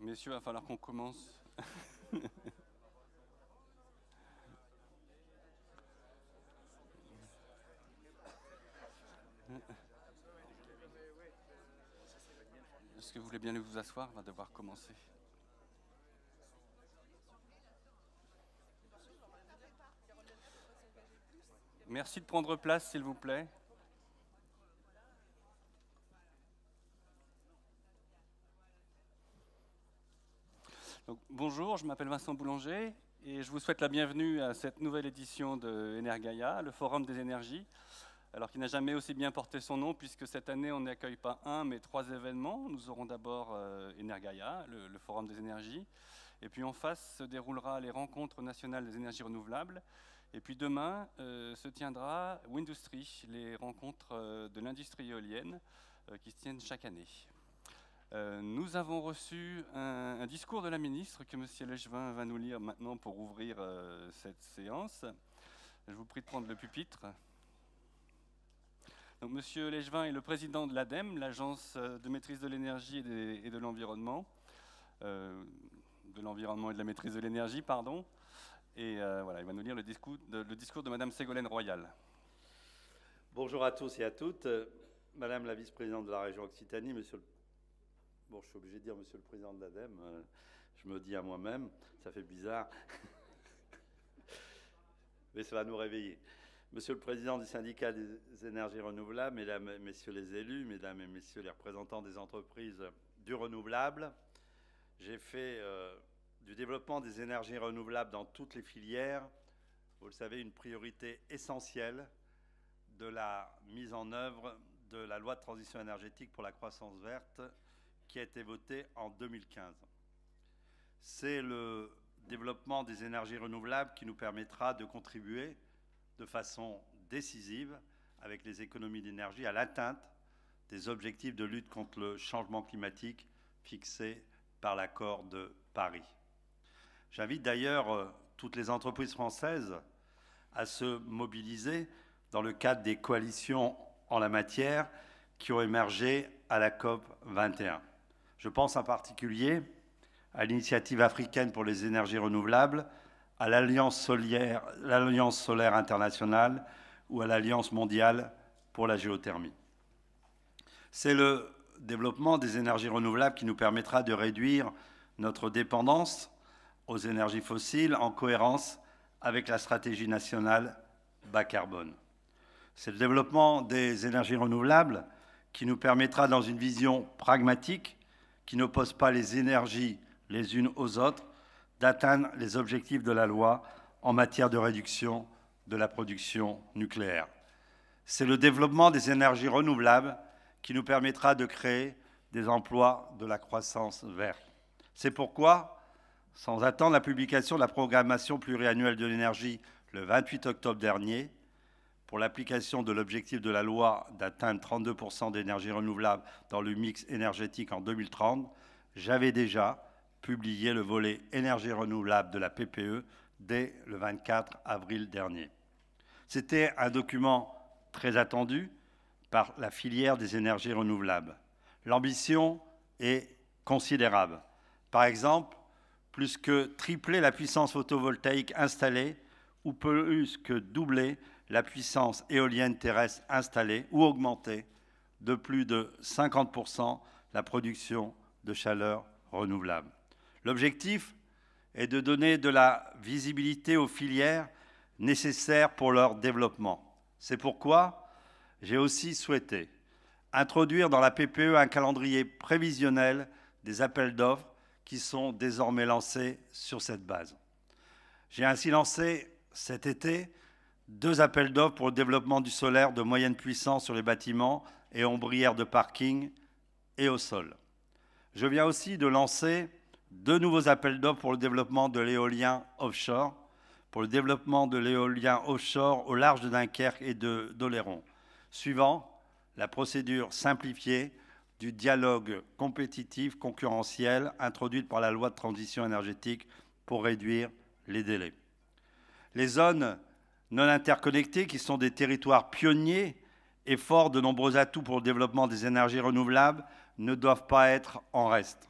Messieurs, il va falloir qu'on commence. Est-ce que vous voulez bien vous asseoir? On va devoir commencer. Merci de prendre place, s'il vous plaît. Donc, bonjour, je m'appelle Vincent Boulanger et je vous souhaite la bienvenue à cette nouvelle édition de Energaia, le Forum des énergies. Alors qu'il n'a jamais aussi bien porté son nom, puisque cette année on n'accueille pas un, mais 3 événements. Nous aurons d'abord Energaia, le Forum des énergies, et puis en face se déroulera les rencontres nationales des énergies renouvelables. Et puis demain se tiendra Windustry, les rencontres de l'industrie éolienne qui se tiennent chaque année. Nous avons reçu un discours de la ministre que M. Legevin va nous lire maintenant pour ouvrir cette séance. Je vous prie de prendre le pupitre. Donc, M. Legevin est le président de l'ADEME, l'Agence de maîtrise de l'énergie et de l'environnement, de l'environnement et de la maîtrise de l'énergie, pardon. Et voilà, il va nous lire le discours de Mme Ségolène Royal. Bonjour à tous et à toutes. Madame la vice-présidente de la région Occitanie, monsieur le... Bon, je suis obligé de dire monsieur le président de l'ADEME, je me dis à moi-même, ça fait bizarre, mais ça va nous réveiller. Monsieur le Président du syndicat des énergies renouvelables, Mesdames et Messieurs les élus, Mesdames et Messieurs les représentants des entreprises du renouvelable, j'ai fait du développement des énergies renouvelables dans toutes les filières, vous le savez, une priorité essentielle de la mise en œuvre de la loi de transition énergétique pour la croissance verte qui a été votée en 2015. C'est le développement des énergies renouvelables qui nous permettra de contribuer de façon décisive, avec les économies d'énergie, à l'atteinte des objectifs de lutte contre le changement climatique fixés par l'accord de Paris. J'invite d'ailleurs toutes les entreprises françaises à se mobiliser dans le cadre des coalitions en la matière qui ont émergé à la COP 21. Je pense en particulier à l'Initiative africaine pour les énergies renouvelables, à l'Alliance solaire internationale ou à l'Alliance mondiale pour la géothermie. C'est le développement des énergies renouvelables qui nous permettra de réduire notre dépendance aux énergies fossiles en cohérence avec la stratégie nationale bas carbone. C'est le développement des énergies renouvelables qui nous permettra, dans une vision pragmatique qui n'oppose pas les énergies les unes aux autres, d'atteindre les objectifs de la loi en matière de réduction de la production nucléaire. C'est le développement des énergies renouvelables qui nous permettra de créer des emplois de la croissance verte. C'est pourquoi, sans attendre la publication de la programmation pluriannuelle de l'énergie le 28 octobre dernier, pour l'application de l'objectif de la loi d'atteindre 32% d'énergie renouvelable dans le mix énergétique en 2030, j'avais déjà publié le volet énergie renouvelable de la PPE dès le 24 avril dernier. C'était un document très attendu par la filière des énergies renouvelables. L'ambition est considérable. Par exemple, plus que tripler la puissance photovoltaïque installée ou plus que doubler la puissance éolienne terrestre installée ou augmenter de plus de 50% la production de chaleur renouvelable. L'objectif est de donner de la visibilité aux filières nécessaires pour leur développement. C'est pourquoi j'ai aussi souhaité introduire dans la PPE un calendrier prévisionnel des appels d'offres qui sont désormais lancés sur cette base. J'ai ainsi lancé cet été 2 appels d'offres pour le développement du solaire de moyenne puissance sur les bâtiments et ombrières de parking et au sol. Je viens aussi de lancer 2 nouveaux appels d'offres pour le développement de l'éolien offshore, pour le développement de l'éolien offshore au large de Dunkerque et d'Oléron, suivant la procédure simplifiée du dialogue compétitif concurrentiel introduite par la loi de transition énergétique pour réduire les délais. Les zones non interconnectés, qui sont des territoires pionniers et forts de nombreux atouts pour le développement des énergies renouvelables, ne doivent pas être en reste.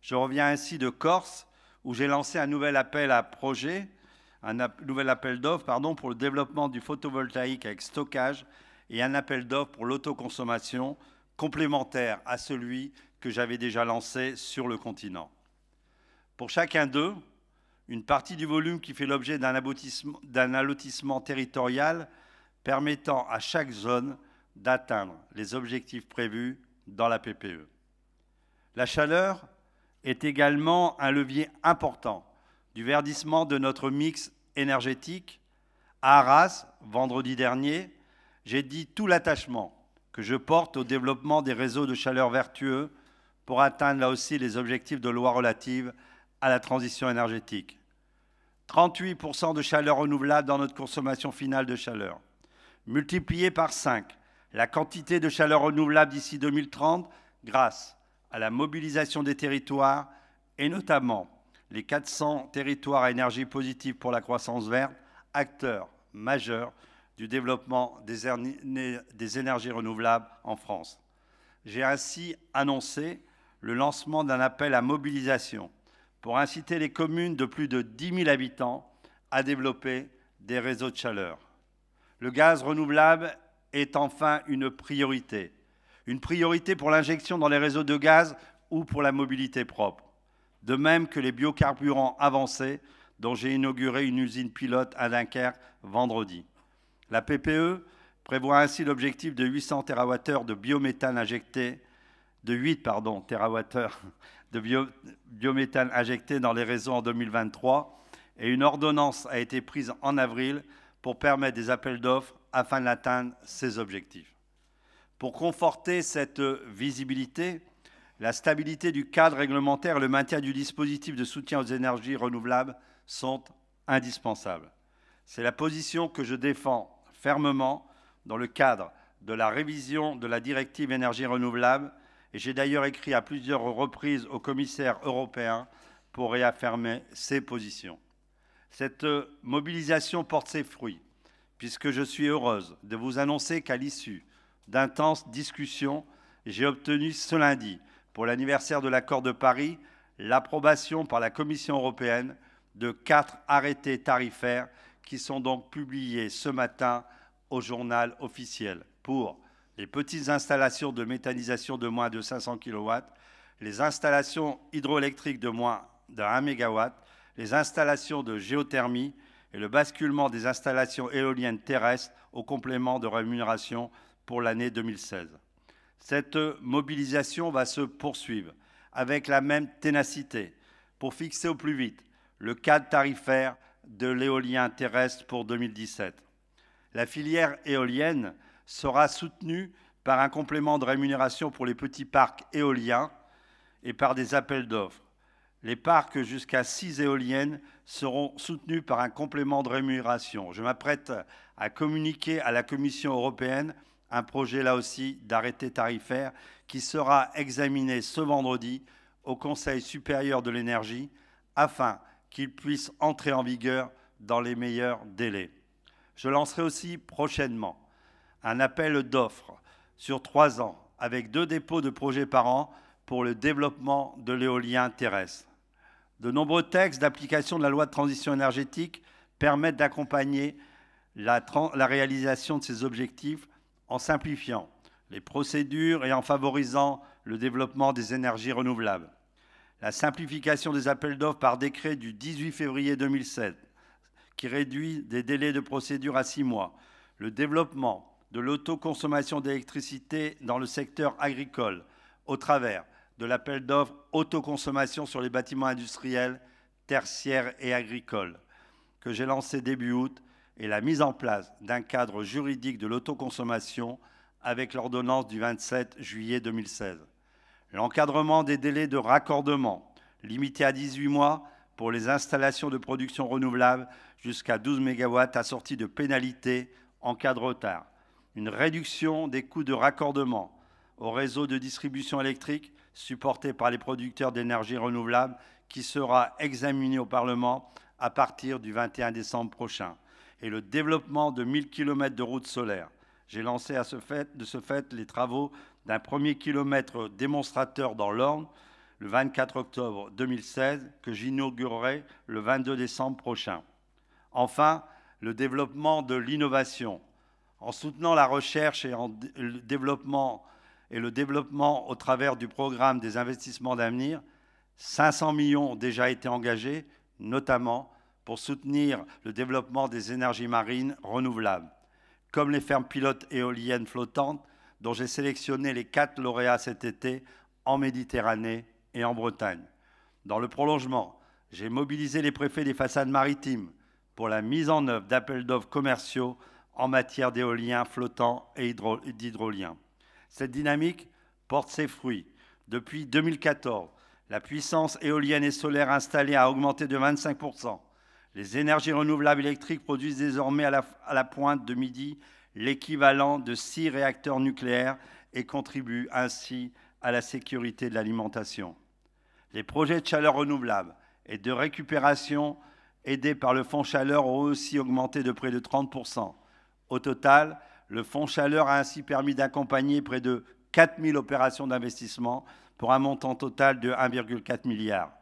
Je reviens ainsi de Corse, où j'ai lancé un nouvel appel à projet, nouvel appel d'offres pour le développement du photovoltaïque avec stockage et un appel d'offres pour l'autoconsommation complémentaire à celui que j'avais déjà lancé sur le continent. Pour chacun d'eux, une partie du volume qui fait l'objet d'un allotissement territorial permettant à chaque zone d'atteindre les objectifs prévus dans la PPE. La chaleur est également un levier important du verdissement de notre mix énergétique. À Arras, vendredi dernier, j'ai dit tout l'attachement que je porte au développement des réseaux de chaleur vertueux pour atteindre là aussi les objectifs de loi relative à la transition énergétique. 38% de chaleur renouvelable dans notre consommation finale de chaleur. Multiplié par 5 la quantité de chaleur renouvelable d'ici 2030 grâce à la mobilisation des territoires et notamment les 400 territoires à énergie positive pour la croissance verte, acteurs majeurs du développement des énergies renouvelables en France. J'ai ainsi annoncé le lancement d'un appel à mobilisation pour inciter les communes de plus de 10 000 habitants à développer des réseaux de chaleur. Le gaz renouvelable est enfin une priorité pour l'injection dans les réseaux de gaz ou pour la mobilité propre, de même que les biocarburants avancés dont j'ai inauguré une usine pilote à Dunkerque vendredi. La PPE prévoit ainsi l'objectif de 800 TWh de biométhane injecté, biométhane injecté dans les réseaux en 2023 et une ordonnance a été prise en avril pour permettre des appels d'offres afin d'atteindre ces objectifs. Pour conforter cette visibilité, la stabilité du cadre réglementaire et le maintien du dispositif de soutien aux énergies renouvelables sont indispensables. C'est la position que je défends fermement dans le cadre de la révision de la directive énergie renouvelable et j'ai d'ailleurs écrit à plusieurs reprises au commissaire européen pour réaffirmer ces positions. Cette mobilisation porte ses fruits puisque je suis heureuse de vous annoncer qu'à l'issue d'intenses discussions, j'ai obtenu ce lundi, pour l'anniversaire de l'accord de Paris, l'approbation par la Commission européenne de 4 arrêtés tarifaires qui sont donc publiés ce matin au journal officiel pour les petites installations de méthanisation de moins de 500 kW, les installations hydroélectriques de moins de 1 MW, les installations de géothermie et le basculement des installations éoliennes terrestres au complément de rémunération pour l'année 2016. Cette mobilisation va se poursuivre avec la même ténacité pour fixer au plus vite le cadre tarifaire de l'éolien terrestre pour 2017. La filière éolienne sera soutenue par un complément de rémunération pour les petits parcs éoliens et par des appels d'offres. Les parcs jusqu'à 6 éoliennes seront soutenus par un complément de rémunération. Je m'apprête à communiquer à la Commission européenne un projet là aussi d'arrêté tarifaire qui sera examiné ce vendredi au Conseil supérieur de l'énergie afin qu'il puisse entrer en vigueur dans les meilleurs délais. Je lancerai aussi prochainement un appel d'offres sur 3 ans avec 2 dépôts de projets par an pour le développement de l'éolien terrestre. De nombreux textes d'application de la loi de transition énergétique permettent d'accompagner la réalisation de ces objectifs en simplifiant les procédures et en favorisant le développement des énergies renouvelables. La simplification des appels d'offres par décret du 18 février 2007, qui réduit des délais de procédure à 6 mois, le développement de l'autoconsommation d'électricité dans le secteur agricole au travers de l'appel d'offres autoconsommation sur les bâtiments industriels, tertiaires et agricoles, que j'ai lancé début août, et la mise en place d'un cadre juridique de l'autoconsommation avec l'ordonnance du 27 juillet 2016. L'encadrement des délais de raccordement, limité à 18 mois pour les installations de production renouvelable jusqu'à 12 MW assorties de pénalités en cas de retard. Une réduction des coûts de raccordement au réseau de distribution électrique supporté par les producteurs d'énergie renouvelable qui sera examiné au Parlement à partir du 21 décembre prochain. Et le développement de 1000 km de routes solaires. J'ai lancé de ce fait les travaux d'un premier kilomètre démonstrateur dans l'Orne, le 24 octobre 2016, que j'inaugurerai le 22 décembre prochain. Enfin, le développement de l'innovation. En soutenant la recherche et le développement au travers du programme des investissements d'avenir, 500 millions ont déjà été engagés, notamment pour soutenir le développement des énergies marines renouvelables, comme les fermes pilotes éoliennes flottantes, dont j'ai sélectionné les 4 lauréats cet été en Méditerranée et en Bretagne. Dans le prolongement, j'ai mobilisé les préfets des façades maritimes pour la mise en œuvre d'appels d'offres commerciaux en matière d'éolien flottant et d'hydrolien. Cette dynamique porte ses fruits. Depuis 2014, la puissance éolienne et solaire installée a augmenté de 25%. Les énergies renouvelables électriques produisent désormais à la pointe de midi l'équivalent de 6 réacteurs nucléaires et contribuent ainsi à la sécurité de l'alimentation. Les projets de chaleur renouvelable et de récupération aidés par le Fonds Chaleur ont aussi augmenté de près de 30%. Au total, le Fonds Chaleur a ainsi permis d'accompagner près de 4000 opérations d'investissement pour un montant total de 1,4 milliard.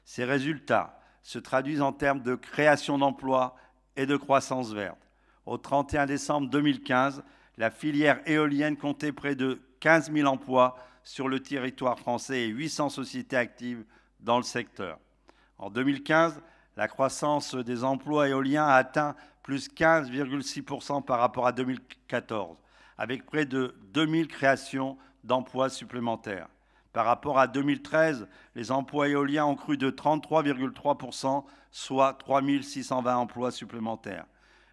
Ces résultats se traduisent en termes de création d'emplois et de croissance verte. Au 31 décembre 2015, la filière éolienne comptait près de 15 000 emplois sur le territoire français et 800 sociétés actives dans le secteur. En 2015, la croissance des emplois éoliens a atteint plus 15,6% par rapport à 2014, avec près de 2000 créations d'emplois supplémentaires. Par rapport à 2013, les emplois éoliens ont cru de 33,3%, soit 3620 emplois supplémentaires.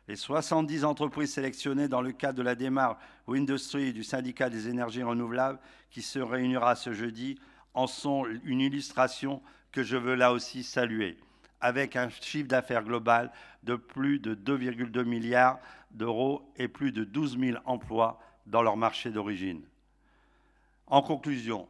Les 70 entreprises sélectionnées dans le cadre de la démarche Windustry du syndicat des énergies renouvelables, qui se réunira ce jeudi, en sont une illustration que je veux là aussi saluer, avec un chiffre d'affaires global de plus de 2,2 milliards d'euros et plus de 12 000 emplois dans leur marché d'origine. En conclusion,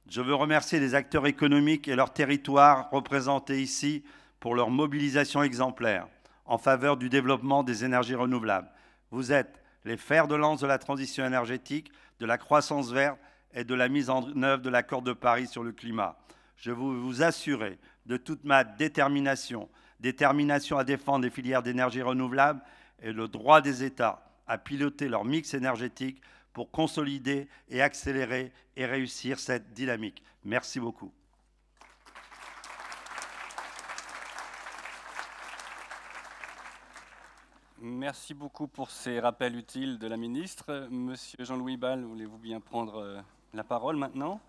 je veux remercier les acteurs économiques et leurs territoires représentés ici pour leur mobilisation exemplaire en faveur du développement des énergies renouvelables. Vous êtes les fers de lance de la transition énergétique, de la croissance verte et de la mise en œuvre de l'accord de Paris sur le climat. Je veux vous assurer de toute ma détermination à défendre les filières d'énergie renouvelable et le droit des États à piloter leur mix énergétique pour consolider et accélérer et réussir cette dynamique. Merci beaucoup. Merci beaucoup pour ces rappels utiles de la ministre. Monsieur Jean-Louis Bal, voulez-vous bien prendre la parole maintenant ?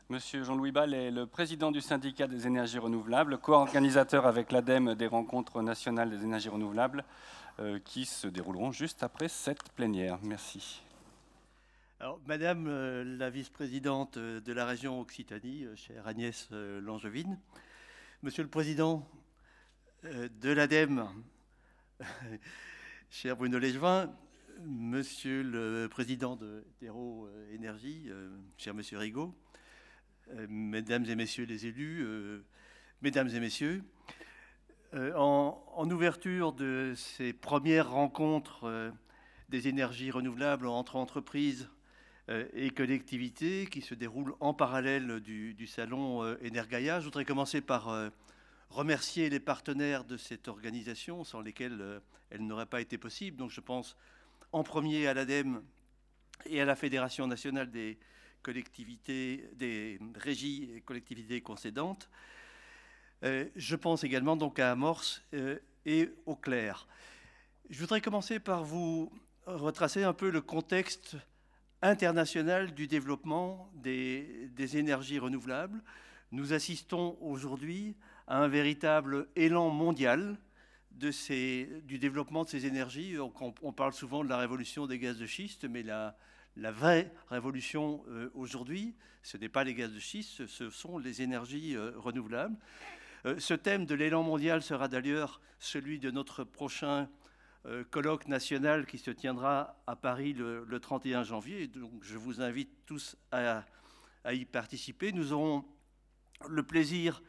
Monsieur Jean-Louis Bal est le président du syndicat des énergies renouvelables, co-organisateur avec l'ADEME des rencontres nationales des énergies renouvelables qui se dérouleront juste après cette plénière. Merci. Alors, Madame la vice-présidente de la région Occitanie, chère Agnès Langevin, Monsieur le président de l'ADEME, cher Bruno Légevin, Monsieur le président d'Hérault Énergie, cher Monsieur Rigaud, Mesdames et Messieurs les élus, Mesdames et Messieurs, en ouverture de ces premières rencontres des énergies renouvelables entre entreprises et collectivités qui se déroulent en parallèle du salon Energaia, je voudrais commencer par remercier les partenaires de cette organisation sans lesquels elle n'aurait pas été possible. Donc je pense en premier à l'ADEME et à la Fédération nationale des collectivités, des régies et collectivités concédantes. Je pense également donc à Amorce et au Clair. Je voudrais commencer par vous retracer un peu le contexte international du développement des énergies renouvelables. Nous assistons aujourd'hui à un véritable élan mondial du développement de ces énergies. On parle souvent de la révolution des gaz de schiste, mais la vraie révolution aujourd'hui, ce n'est pas les gaz de schiste, ce sont les énergies renouvelables. Ce thème de l'élan mondial sera d'ailleurs celui de notre prochain colloque national qui se tiendra à Paris le 31 janvier. Donc je vous invite tous à y participer. Nous aurons le plaisir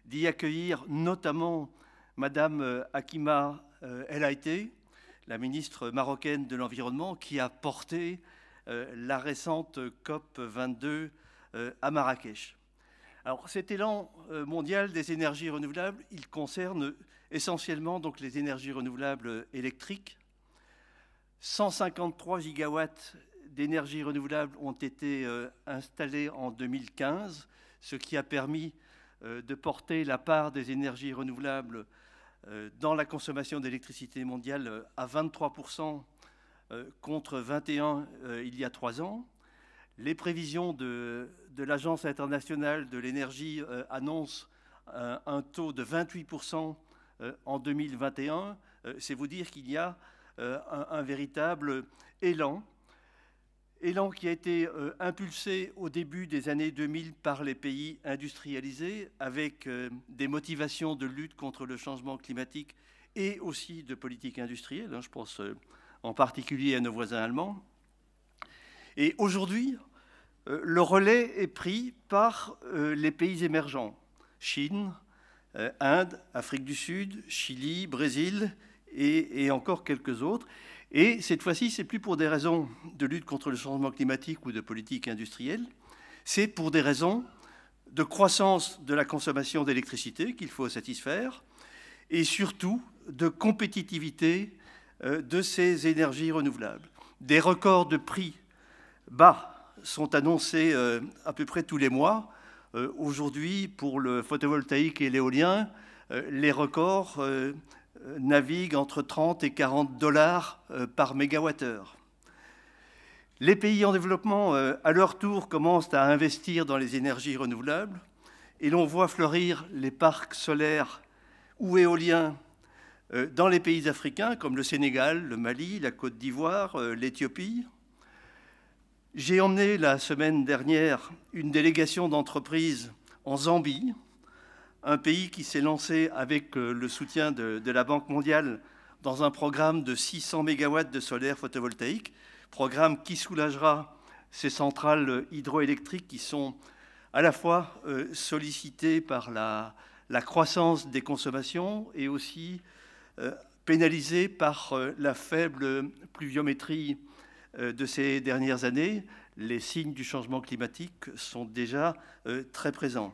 d'y accueillir notamment Madame Hakima El Haïté, la ministre marocaine de l'Environnement, qui a porté la récente COP 22 à Marrakech. Alors cet élan mondial des énergies renouvelables, il concerne essentiellement donc les énergies renouvelables électriques. 153 gigawatts d'énergie renouvelable ont été installés en 2015, ce qui a permis de porter la part des énergies renouvelables dans la consommation d'électricité mondiale à 23% contre 21% il y a 3 ans. Les prévisions de l'Agence internationale de l'énergie annoncent un taux de 28% en 2021. C'est vous dire qu'il y a un véritable élan qui a été impulsé au début des années 2000 par les pays industrialisés avec des motivations de lutte contre le changement climatique et aussi de politique industrielle. Je pense en particulier à nos voisins allemands. Et aujourd'hui, le relais est pris par les pays émergents, Chine, Inde, Afrique du Sud, Chili, Brésil et encore quelques autres. Et cette fois-ci, ce n'est plus pour des raisons de lutte contre le changement climatique ou de politique industrielle, c'est pour des raisons de croissance de la consommation d'électricité qu'il faut satisfaire et surtout de compétitivité de ces énergies renouvelables. Des records de prix bas sont annoncés à peu près tous les mois. Aujourd'hui, pour le photovoltaïque et l'éolien, les records naviguent entre 30 et 40 dollars par mégawattheure. Les pays en développement, à leur tour, commencent à investir dans les énergies renouvelables et l'on voit fleurir les parcs solaires ou éoliens dans les pays africains comme le Sénégal, le Mali, la Côte d'Ivoire, l'Éthiopie. J'ai emmené la semaine dernière une délégation d'entreprises en Zambie, un pays qui s'est lancé avec le soutien de la Banque mondiale dans un programme de 600 mégawatts de solaire photovoltaïque, programme qui soulagera ces centrales hydroélectriques qui sont à la fois sollicitées par la croissance des consommations et aussi pénalisées par la faible pluviométrie de ces dernières années. Les signes du changement climatique sont déjà très présents.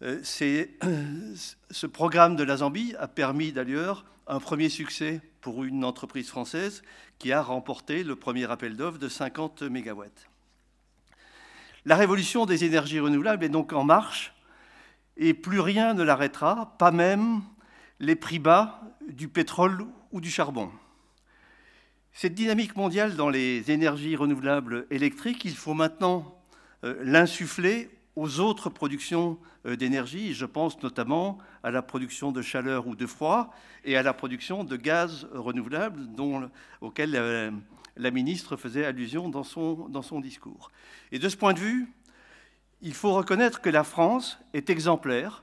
Ce programme de la Zambie a permis d'ailleurs un premier succès pour une entreprise française qui a remporté le premier appel d'offres de 50 mégawatts. La révolution des énergies renouvelables est donc en marche et plus rien ne l'arrêtera, pas même les prix bas du pétrole ou du charbon. Cette dynamique mondiale dans les énergies renouvelables électriques, il faut maintenant l'insuffler aux autres productions d'énergie. Je pense notamment à la production de chaleur ou de froid et à la production de gaz renouvelable auquel la ministre faisait allusion dans son discours. Et de ce point de vue, il faut reconnaître que la France est exemplaire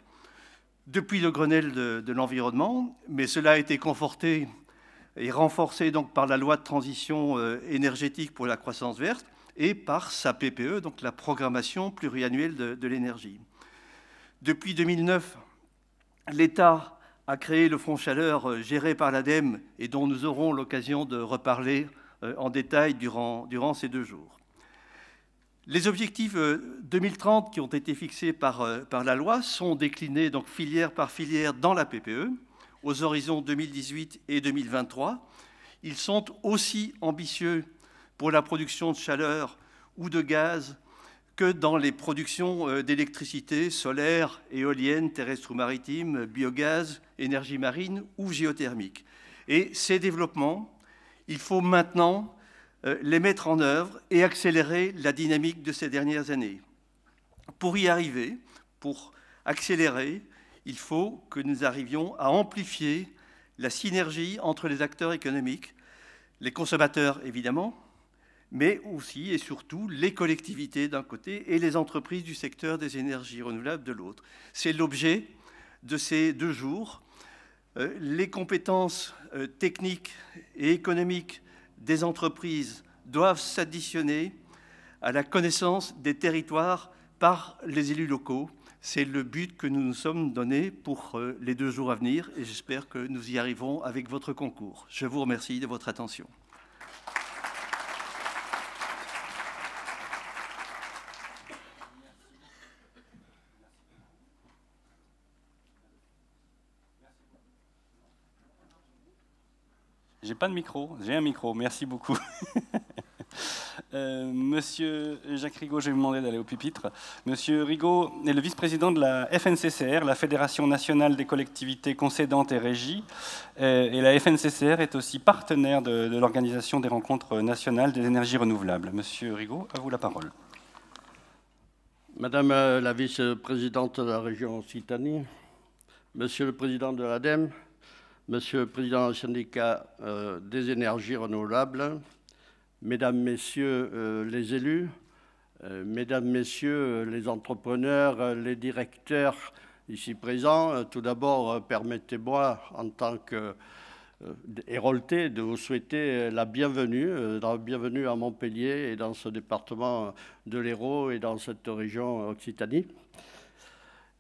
depuis le Grenelle de l'environnement, mais cela a été conforté et renforcé donc par la loi de transition énergétique pour la croissance verte et par sa PPE, donc la programmation pluriannuelle de l'énergie. Depuis 2009, l'État a créé le Fonds Chaleur géré par l'ADEME et dont nous aurons l'occasion de reparler en détail durant ces 2 jours. Les objectifs 2030 qui ont été fixés par la loi sont déclinés donc filière par filière dans la PPE aux horizons 2018 et 2023. Ils sont aussi ambitieux pour la production de chaleur ou de gaz que dans les productions d'électricité solaire, éolienne, terrestre ou maritime, biogaz, énergie marine ou géothermique. Et ces développements, il faut maintenant les mettre en œuvre et accélérer la dynamique de ces dernières années. Pour y arriver, pour accélérer, il faut que nous arrivions à amplifier la synergie entre les acteurs économiques, les consommateurs évidemment, mais aussi et surtout les collectivités d'un côté et les entreprises du secteur des énergies renouvelables de l'autre. C'est l'objet de ces 2 jours. Les compétences techniques et économiques des entreprises doivent s'additionner à la connaissance des territoires par les élus locaux. C'est le but que nous nous sommes donné pour les 2 jours à venir et j'espère que nous y arriverons avec votre concours. Je vous remercie de votre attention. J'ai pas de micro, j'ai un micro, merci beaucoup. Monsieur Jacques Rigaud, je vais vous demander d'aller au pupitre. Monsieur Rigaud est le vice-président de la FNCCR, la Fédération nationale des collectivités concédantes et régies. Et la FNCCR est aussi partenaire de l'organisation des rencontres nationales des énergies renouvelables. Monsieur Rigaud, à vous la parole. Madame la vice-présidente de la région Occitanie, Monsieur le président de l'ADEME, Monsieur le président du syndicat des énergies renouvelables, Mesdames, Messieurs les élus, Mesdames, Messieurs les entrepreneurs, les directeurs ici présents, tout d'abord, permettez-moi, en tant que Héroltais, de vous souhaiter la bienvenue à Montpellier et dans ce département de l'Hérault et dans cette région Occitanie.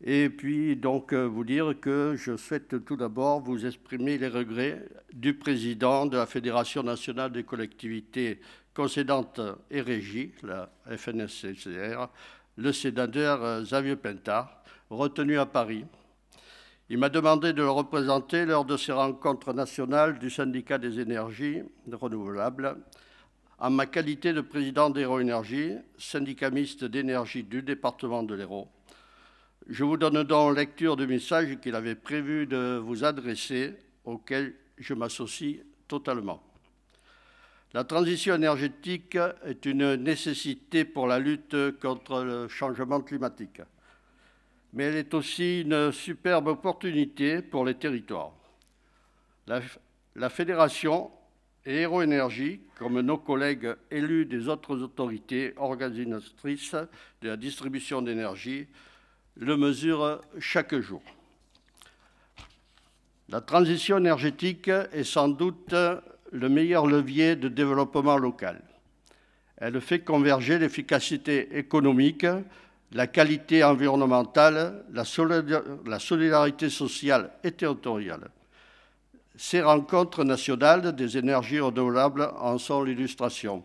Et puis donc vous dire que je souhaite tout d'abord vous exprimer les regrets du président de la Fédération nationale des collectivités concédantes et régies, la FNCCR, le sénateur Xavier Pintard, retenu à Paris. Il m'a demandé de le représenter lors de ces rencontres nationales du syndicat des énergies renouvelables en ma qualité de président d'Hérault Énergie, syndicat mixte d'énergie du département de l'Hérault. Je vous donne donc lecture du message qu'il avait prévu de vous adresser, auquel je m'associe totalement. La transition énergétique est une nécessité pour la lutte contre le changement climatique. Mais elle est aussi une superbe opportunité pour les territoires. La Fédération et Hérault Énergie, comme nos collègues élus des autres autorités organisatrices de la distribution d'énergie, le mesurent chaque jour. La transition énergétique est sans doute le meilleur levier de développement local. Elle fait converger l'efficacité économique, la qualité environnementale, la solidarité sociale et territoriale. Ces rencontres nationales des énergies renouvelables en sont l'illustration.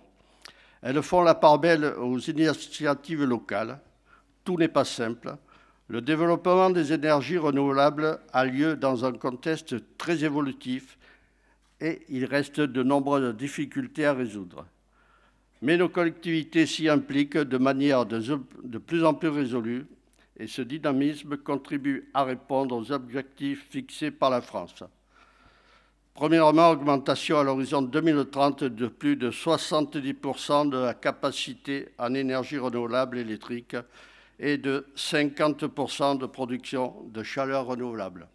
Elles font la part belle aux initiatives locales. Tout n'est pas simple. Le développement des énergies renouvelables a lieu dans un contexte très évolutif et il reste de nombreuses difficultés à résoudre. Mais nos collectivités s'y impliquent de manière de plus en plus résolue et ce dynamisme contribue à répondre aux objectifs fixés par la France. Premièrement, augmentation à l'horizon 2030 de plus de 70% de la capacité en énergie renouvelable électrique et de 50% de production de chaleur renouvelable.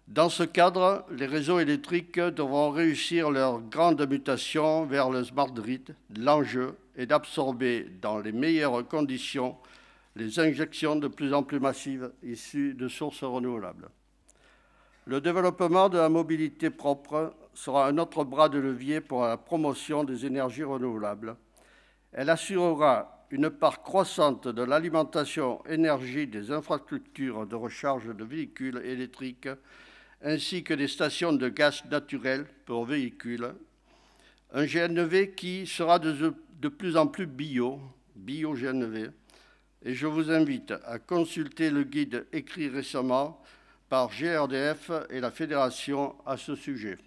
Dans ce cadre, les réseaux électriques devront réussir leur grande mutation vers le smart grid. L'enjeu est d'absorber dans les meilleures conditions les injections de plus en plus massives issues de sources renouvelables. Le développement de la mobilité propre sera un autre bras de levier pour la promotion des énergies renouvelables. Elle assurera une part croissante de l'alimentation énergie des infrastructures de recharge de véhicules électriques ainsi que des stations de gaz naturel pour véhicules. Un GNV qui sera de plus en plus bio-GNV. Et je vous invite à consulter le guide écrit récemment par GRDF et la Fédération à ce sujet.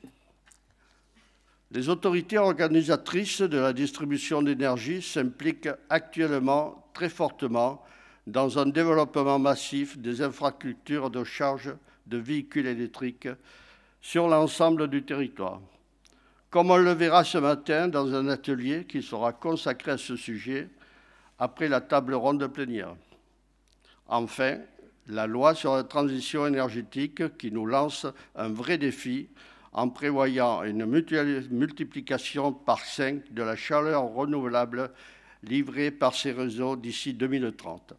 Les autorités organisatrices de la distribution d'énergie s'impliquent actuellement très fortement dans un développement massif des infrastructures de charge de véhicules électriques sur l'ensemble du territoire. Comme on le verra ce matin dans un atelier qui sera consacré à ce sujet après la table ronde plénière. Enfin, la loi sur la transition énergétique qui nous lance un vrai défi en prévoyant une multiplication par 5 de la chaleur renouvelable livrée par ces réseaux d'ici 2030.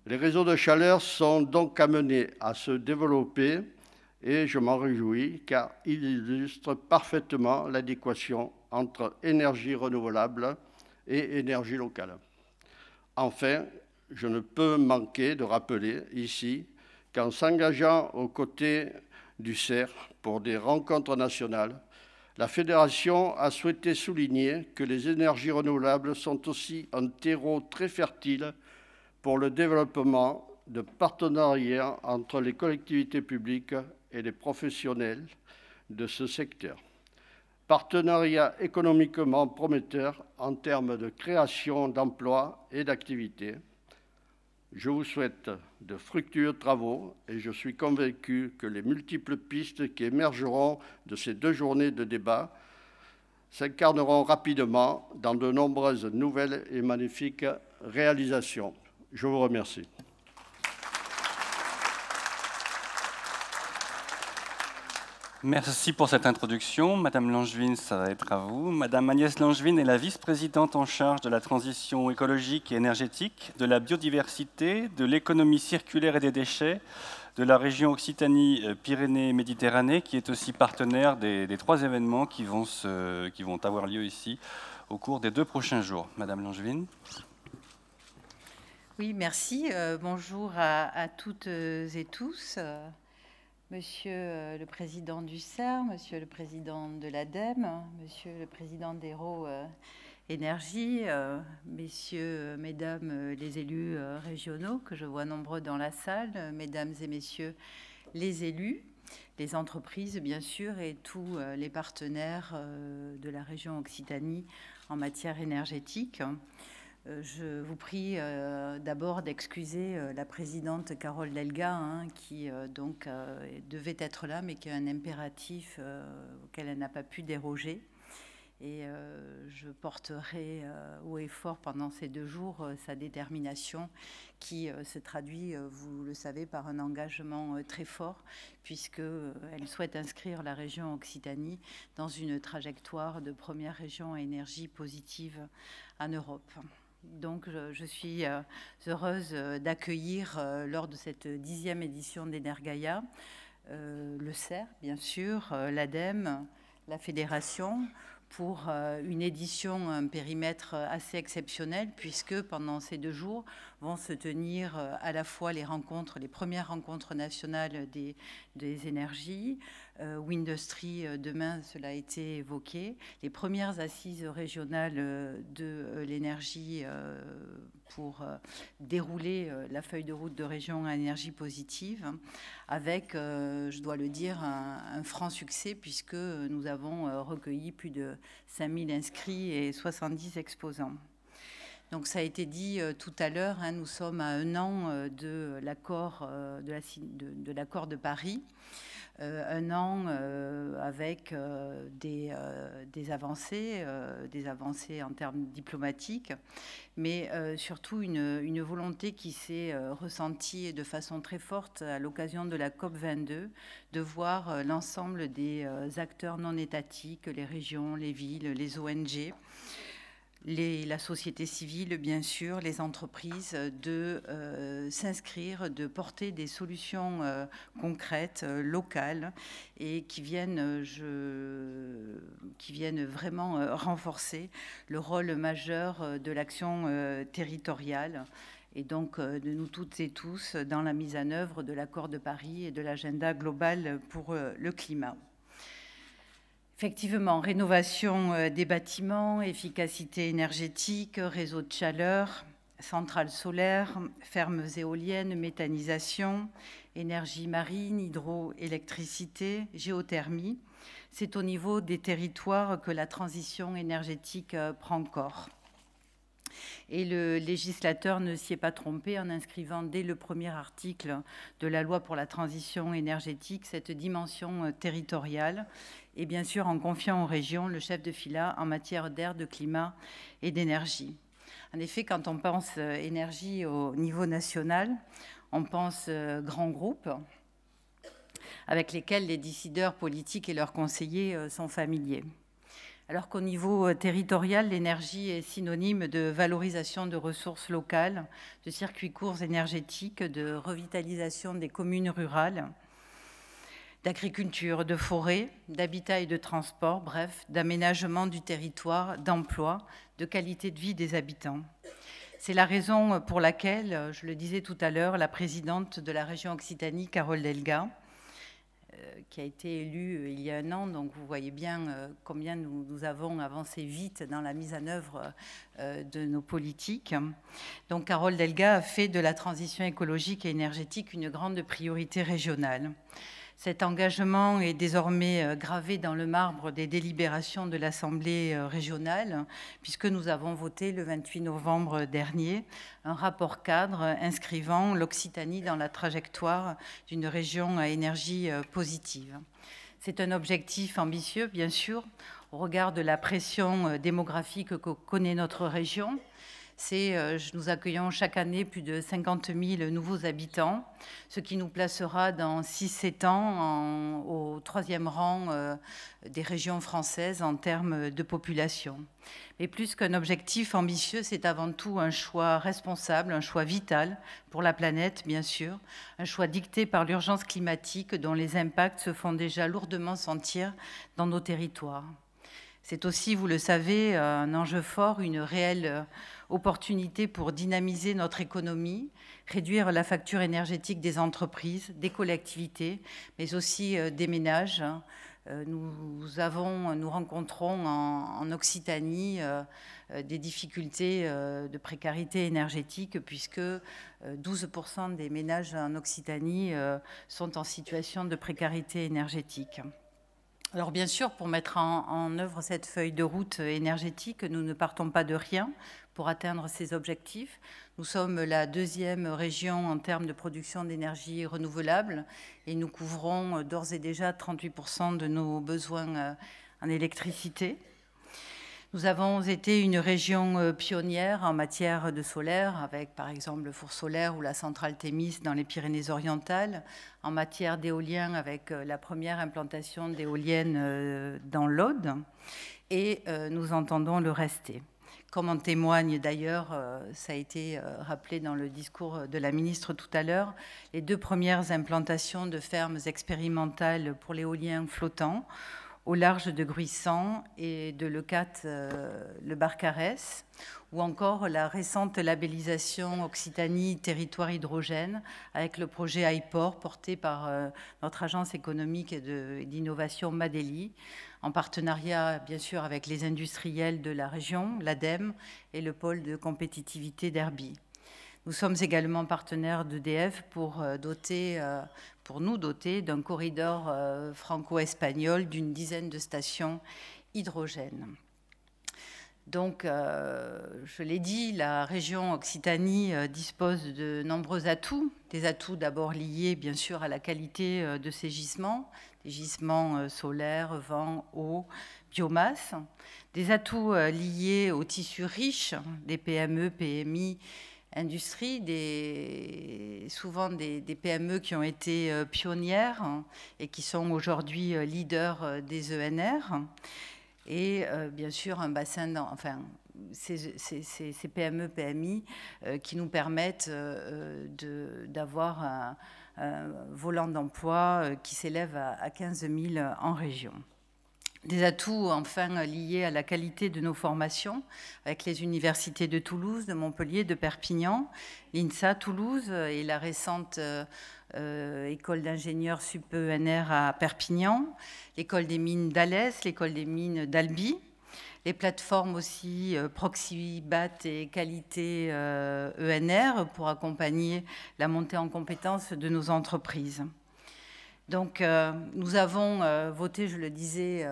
Les réseaux de chaleur sont donc amenés à se développer et je m'en réjouis car ils illustrent parfaitement l'adéquation entre énergie renouvelable et énergie locale. Enfin, je ne peux manquer de rappeler ici qu'en s'engageant aux côtés du CER pour des rencontres nationales, la Fédération a souhaité souligner que les énergies renouvelables sont aussi un terreau très fertile pour le développement de partenariats entre les collectivités publiques et les professionnels de ce secteur. partenariat économiquement prometteur en termes de création d'emplois et d'activités. Je vous souhaite de fructueux travaux et je suis convaincu que les multiples pistes qui émergeront de ces 2 journées de débat s'incarneront rapidement dans de nombreuses nouvelles et magnifiques réalisations. Je vous remercie. Merci pour cette introduction. Madame Langevin, ça va être à vous. Madame Agnès Langevin est la vice-présidente en charge de la transition écologique et énergétique, de la biodiversité, de l'économie circulaire et des déchets, de la région Occitanie-Pyrénées-Méditerranée, qui est aussi partenaire des 3 événements qui vont avoir lieu ici au cours des 2 prochains jours. Madame Langevin. Oui, merci. Bonjour à toutes et tous. Monsieur le Président du CER, Monsieur le Président de l'ADEME, Monsieur le Président d'Hérault Énergie, Messieurs, Mesdames les élus régionaux, que je vois nombreux dans la salle, Mesdames et Messieurs les élus, les entreprises bien sûr et tous les partenaires de la région Occitanie en matière énergétique. Je vous prie d'abord d'excuser la présidente Carole Delga, qui devait être là, mais qui a un impératif auquel elle n'a pas pu déroger. Et je porterai haut et fort pendant ces 2 jours sa détermination qui se traduit, vous le savez, par un engagement très fort, puisqu'elle souhaite inscrire la région Occitanie dans une trajectoire de première région à énergie positive en Europe. Donc, je suis heureuse d'accueillir lors de cette 10e édition d'Energaia le CER, bien sûr, l'ADEME, la Fédération, pour une édition, un périmètre assez exceptionnel, puisque pendant ces 2 jours vont se tenir à la fois les premières rencontres nationales des énergies, Windustry, demain, cela a été évoqué, les premières assises régionales de l'énergie pour dérouler la feuille de route de région à énergie positive, avec, je dois le dire, un franc succès, puisque nous avons recueilli plus de 5000 inscrits et 70 exposants. Donc ça a été dit tout à l'heure, nous sommes à 1 an de l'accord de Paris, 1 an avec des avancées en termes diplomatiques, mais surtout une volonté qui s'est ressentie de façon très forte à l'occasion de la COP22, de voir l'ensemble des acteurs non étatiques, les régions, les villes, les ONG, la société civile, bien sûr, les entreprises, de s'inscrire, de porter des solutions concrètes, locales, et qui viennent vraiment renforcer le rôle majeur de l'action territoriale, et donc de nous toutes et tous dans la mise en œuvre de l'accord de Paris et de l'agenda global pour le climat. Effectivement, rénovation des bâtiments, efficacité énergétique, réseau de chaleur, centrales solaires, fermes éoliennes, méthanisation, énergie marine, hydroélectricité, géothermie. C'est au niveau des territoires que la transition énergétique prend corps. Et le législateur ne s'y est pas trompé en inscrivant dès le premier article de la loi pour la transition énergétique cette dimension territoriale, et bien sûr en confiant aux régions le chef de fila en matière d'air, de climat et d'énergie. En effet, quand on pense énergie au niveau national, on pense grands groupes avec lesquels les décideurs politiques et leurs conseillers sont familiers. Alors qu'au niveau territorial, l'énergie est synonyme de valorisation de ressources locales, de circuits courts énergétiques, de revitalisation des communes rurales, d'agriculture, de forêt, d'habitat et de transport, bref, d'aménagement du territoire, d'emploi, de qualité de vie des habitants. C'est la raison pour laquelle, je le disais tout à l'heure, la présidente de la région Occitanie, Carole Delga, qui a été élue il y a 1 an, donc vous voyez bien combien nous avons avancé vite dans la mise en œuvre de nos politiques. Donc Carole Delga a fait de la transition écologique et énergétique une grande priorité régionale. Cet engagement est désormais gravé dans le marbre des délibérations de l'Assemblée régionale, puisque nous avons voté le 28 novembre dernier un rapport cadre inscrivant l'Occitanie dans la trajectoire d'une région à énergie positive. C'est un objectif ambitieux, bien sûr, au regard de la pression démographique que connaît notre région. Nous accueillons chaque année plus de 50 000 nouveaux habitants, ce qui nous placera dans 6-7 ans au 3e rang des régions françaises en termes de population. Mais plus qu'un objectif ambitieux, c'est avant tout un choix responsable, un choix vital pour la planète, bien sûr, un choix dicté par l'urgence climatique dont les impacts se font déjà lourdement sentir dans nos territoires. C'est aussi, vous le savez, un enjeu fort, une réelle opportunité pour dynamiser notre économie, réduire la facture énergétique des entreprises, des collectivités, mais aussi des ménages. Nous rencontrons en Occitanie des difficultés de précarité énergétique puisque 12% des ménages en Occitanie sont en situation de précarité énergétique. Alors bien sûr, pour mettre en œuvre cette feuille de route énergétique, nous ne partons pas de rien pour atteindre ces objectifs. Nous sommes la 2e région en termes de production d'énergie renouvelable et nous couvrons d'ores et déjà 38% de nos besoins en électricité. Nous avons été une région pionnière en matière de solaire, avec par exemple le four solaire ou la centrale Thémis dans les Pyrénées-Orientales, en matière d'éolien avec la première implantation d'éoliennes dans l'Aude, et nous entendons le rester. Comme en témoigne d'ailleurs, ça a été rappelé dans le discours de la ministre tout à l'heure, les 2 premières implantations de fermes expérimentales pour l'éolien flottant, au large de Gruissant et de Leucate, le Barcarès, ou encore la récente labellisation Occitanie Territoire Hydrogène avec le projet HyPort porté par notre agence économique et d'innovation Madeli, en partenariat bien sûr avec les industriels de la région, l'ADEME et le pôle de compétitivité d'Herbie. Nous sommes également partenaires d'EDF pour nous doter d'un corridor franco-espagnol d'une dizaine de stations hydrogène. Donc, je l'ai dit, la région Occitanie dispose de nombreux atouts. Des atouts d'abord liés, bien sûr, à la qualité de ses gisements, des gisements solaires, vent, eau, biomasse. Des atouts liés au tissu riche des PME, PMI, industrie, souvent des PME qui ont été pionnières et qui sont aujourd'hui leaders des ENR. Et bien sûr, un bassin, ces PME, PMI qui nous permettent d'avoir un volant d'emploi qui s'élève à 15 000 en région. Des atouts, enfin, liés à la qualité de nos formations, avec les universités de Toulouse, de Montpellier, de Perpignan, l'INSA Toulouse et la récente école d'ingénieurs Sup-ENR à Perpignan, l'école des mines d'Alès, l'école des mines d'Albi, les plateformes aussi Proxibat et Qualité ENR pour accompagner la montée en compétences de nos entreprises. Donc, nous avons voté, je le disais,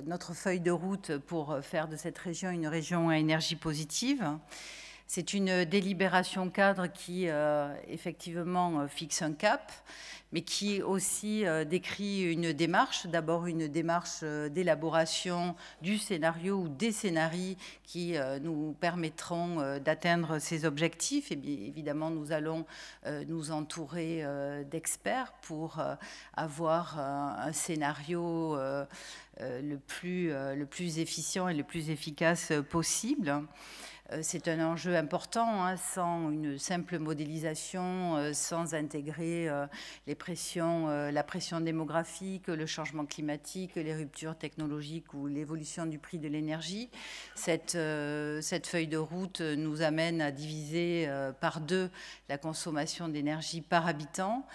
notre feuille de route pour faire de cette région une région à énergie positive. C'est une délibération cadre qui, effectivement, fixe un cap, mais qui aussi décrit une démarche, d'abord une démarche d'élaboration du scénario ou des scénarios qui nous permettront d'atteindre ces objectifs. Et bien évidemment, nous allons nous entourer d'experts pour avoir un scénario le plus efficient et le plus efficace possible. C'est un enjeu important, hein, sans une simple modélisation, sans intégrer la pression démographique, le changement climatique, les ruptures technologiques ou l'évolution du prix de l'énergie. Cette feuille de route nous amène à diviser par 2 la consommation d'énergie par habitant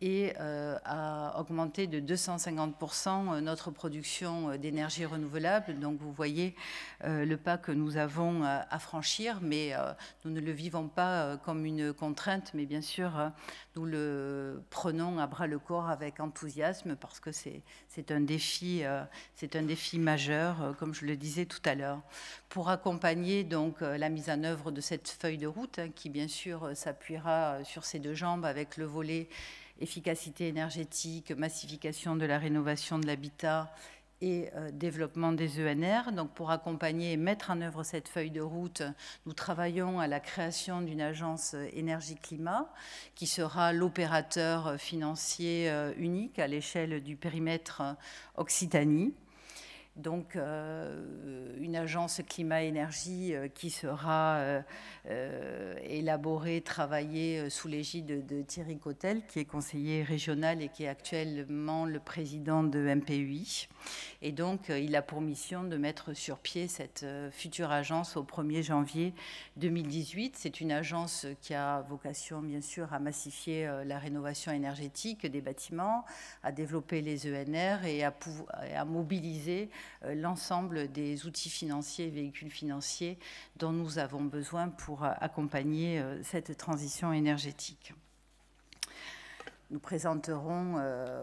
et a augmenté de 250% notre production d'énergie renouvelable. Donc vous voyez le pas que nous avons à franchir, mais nous ne le vivons pas comme une contrainte, mais bien sûr nous le prenons à bras le corps avec enthousiasme parce que c'est un défi majeur, comme je le disais tout à l'heure. Pour accompagner donc la mise en œuvre de cette feuille de route, qui bien sûr s'appuiera sur ses deux jambes avec le volet efficacité énergétique, massification de la rénovation de l'habitat et développement des ENR. Donc pour accompagner et mettre en œuvre cette feuille de route, nous travaillons à la création d'une agence énergie-climat qui sera l'opérateur financier unique à l'échelle du périmètre Occitanie. Donc une agence climat-énergie qui sera élaborée, travaillée sous l'égide de Thierry Cottel, qui est conseiller régional et qui est actuellement le président de MPUI. Et donc il a pour mission de mettre sur pied cette future agence au 1er janvier 2018. C'est une agence qui a vocation bien sûr à massifier la rénovation énergétique des bâtiments, à développer les ENR et à mobiliser l'ensemble des outils financiers et véhicules financiers dont nous avons besoin pour accompagner cette transition énergétique. Nous présenterons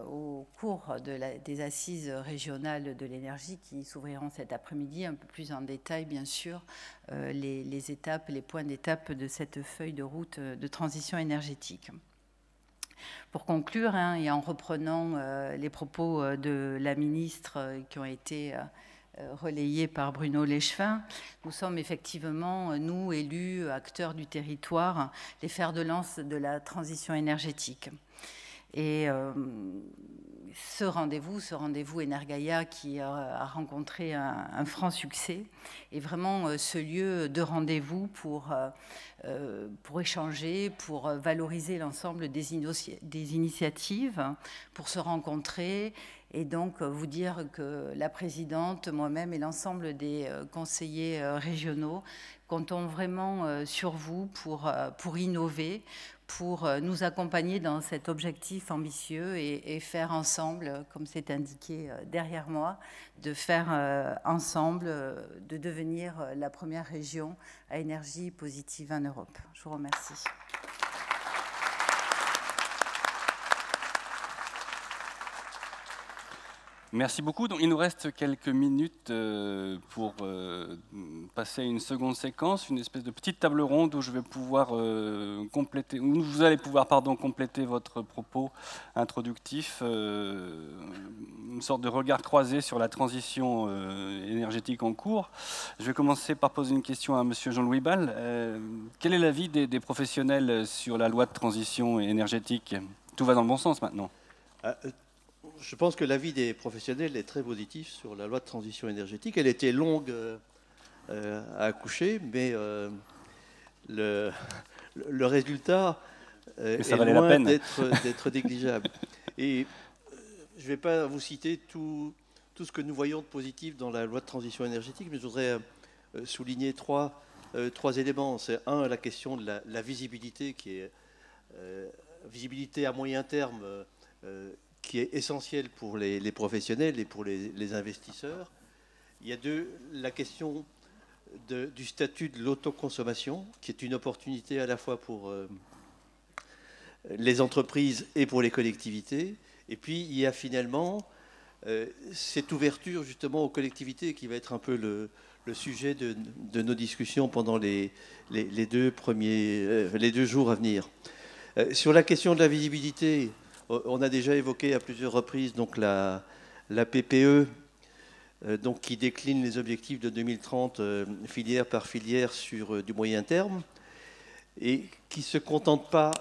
au cours des assises régionales de l'énergie qui s'ouvriront cet après-midi un peu plus en détail, bien sûr, les étapes, les points d'étape de cette feuille de route de transition énergétique. Pour conclure, et en reprenant les propos de la ministre qui ont été relayés par Bruno Léchevin, nous sommes effectivement, nous, élus, acteurs du territoire, les fers de lance de la transition énergétique. Et ce rendez-vous Energaia qui a rencontré un franc succès, est vraiment ce lieu de rendez-vous pour échanger, pour valoriser l'ensemble des initiatives, pour se rencontrer et donc vous dire que la présidente, moi-même et l'ensemble des conseillers régionaux comptons vraiment sur vous pour innover, pour nous accompagner dans cet objectif ambitieux et faire ensemble, comme c'est indiqué derrière moi, de faire ensemble, de devenir la première région à énergie positive en Europe. Je vous remercie. Merci beaucoup. Donc, il nous reste quelques minutes pour passer à une seconde séquence, une espèce de petite table ronde où je vais pouvoir compléter, où vous allez pouvoir compléter votre propos introductif, une sorte de regard croisé sur la transition énergétique en cours. Je vais commencer par poser une question à Monsieur Jean-Louis Bal. Quel est l'avis des professionnels sur la loi de transition énergétique? Tout va dans le bon sens maintenant. Je pense que l'avis des professionnels est très positif sur la loi de transition énergétique. Elle était longue à accoucher, mais le résultat est loin d'être négligeable. Et je ne vais pas vous citer tout ce que nous voyons de positif dans la loi de transition énergétique, mais je voudrais souligner trois éléments. C'est la question de la visibilité, qui est visibilité à moyen terme, qui est essentiel pour les professionnels et pour les investisseurs. Il y a la question du statut de l'autoconsommation, qui est une opportunité à la fois pour les entreprises et pour les collectivités. Et puis, il y a finalement cette ouverture justement aux collectivités qui va être un peu le sujet de nos discussions pendant les 2 jours à venir. Sur la question de la visibilité, on a déjà évoqué à plusieurs reprises donc la PPE, donc qui décline les objectifs de 2030 filière par filière sur du moyen terme et qui ne se contente pas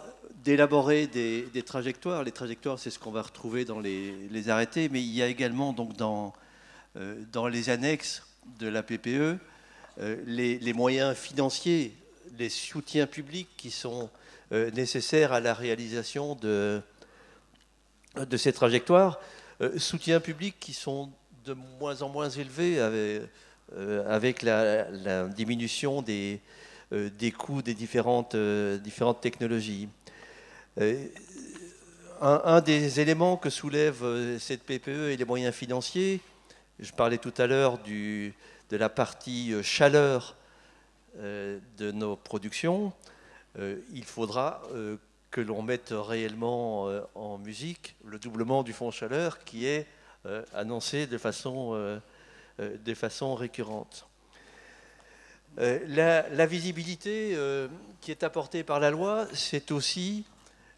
d'élaborer des trajectoires. Les trajectoires, c'est ce qu'on va retrouver dans les arrêtés, mais il y a également donc dans les annexes de la PPE les moyens financiers, les soutiens publics qui sont nécessaires à la réalisation de ces trajectoires, soutiens publics qui sont de moins en moins élevés avec la diminution des coûts des différentes technologies. Un des éléments que soulève cette PPE est les moyens financiers. Je parlais tout à l'heure de la partie chaleur de nos productions. Il faudra que l'on mette réellement en musique le doublement du fonds chaleur qui est annoncé de façon récurrente. La visibilité qui est apportée par la loi, c'est aussi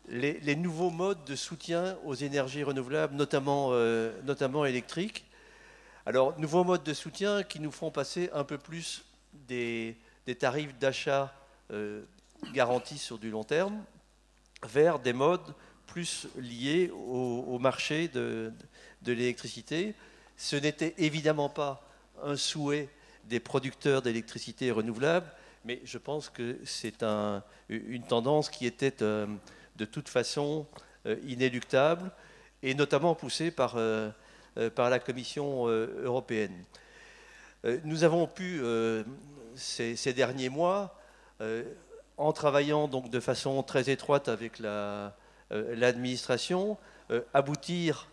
les nouveaux modes de soutien aux énergies renouvelables, notamment électriques. Alors, nouveaux modes de soutien qui nous font passer un peu plus des tarifs d'achat garantis sur du long terme vers des modes plus liés au marché de l'électricité. Ce n'était évidemment pas un souhait des producteurs d'électricité renouvelable, mais je pense que c'est une tendance qui était de toute façon inéluctable, et notamment poussée par la Commission européenne. Nous avons pu, ces derniers mois, en travaillant donc de façon très étroite avec l'administration, aboutir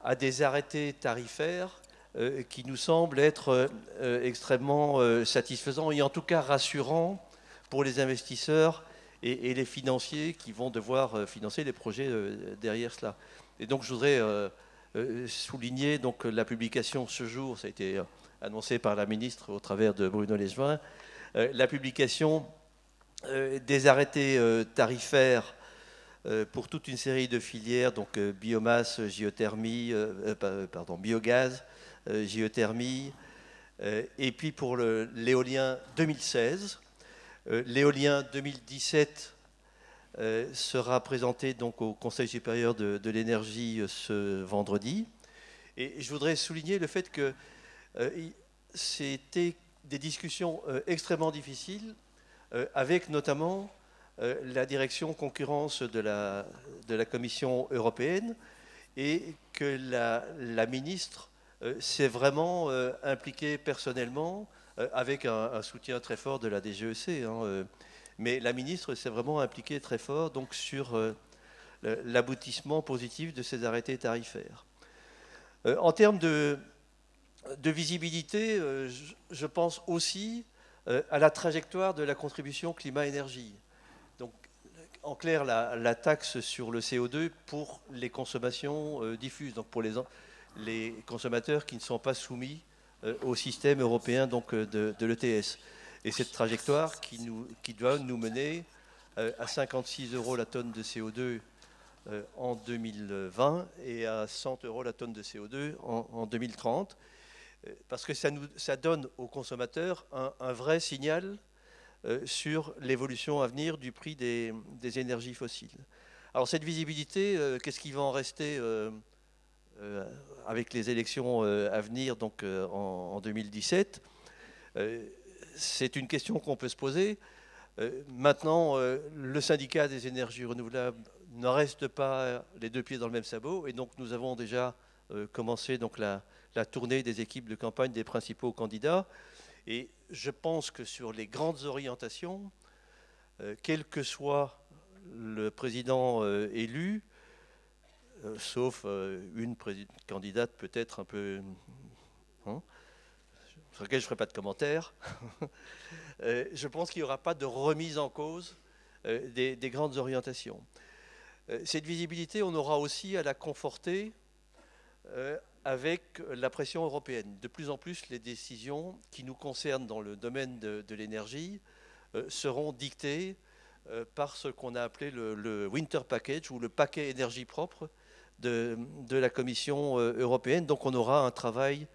à des arrêtés tarifaires qui nous semblent être extrêmement satisfaisants et en tout cas rassurants pour les investisseurs et les financiers qui vont devoir financer les projets derrière cela. Et donc je voudrais souligner donc, la publication ce jour, ça a été annoncé par la ministre au travers de Bruno Lesvin, la publication des arrêtés tarifaires pour toute une série de filières, donc biomasse, géothermie, biogaz, géothermie, et puis pour l'éolien 2016. L'éolien 2017 sera présenté donc au Conseil supérieur de l'énergie ce vendredi. Et je voudrais souligner le fait que c'était des discussions extrêmement difficiles avec notamment la direction concurrence de la Commission européenne et que la ministre s'est vraiment impliquée personnellement avec un soutien très fort de la DGEC. Mais la ministre s'est vraiment impliquée très fort donc, sur l'aboutissement positif de ces arrêtés tarifaires. En termes de visibilité, je pense aussi à la trajectoire de la contribution climat-énergie. Donc, en clair, la taxe sur le CO2 pour les consommations diffuses, donc pour les consommateurs qui ne sont pas soumis au système européen donc, de l'ETS. Et cette trajectoire qui doit nous mener à 56 € la tonne de CO2 en 2020 et à 100 € la tonne de CO2 en 2030, parce que ça donne aux consommateurs un vrai signal sur l'évolution à venir du prix des énergies fossiles. Alors cette visibilité, qu'est-ce qui va en rester avec les élections à venir donc, en 2017 c'est une question qu'on peut se poser. Maintenant, le syndicat des énergies renouvelables ne reste pas les deux pieds dans le même sabot, et donc nous avons déjà commencé donc, la tournée des équipes de campagne des principaux candidats. Et je pense que sur les grandes orientations, quel que soit le président élu, sauf une candidate peut-être un peu... sur lequel je ne ferai pas de commentaires, je pense qu'il n'y aura pas de remise en cause des grandes orientations. Cette visibilité, on aura aussi à la conforter avec la pression européenne. De plus en plus, les décisions qui nous concernent dans le domaine de l'énergie seront dictées par ce qu'on a appelé le Winter Package ou le paquet énergie propre de la Commission européenne. Donc on aura un travail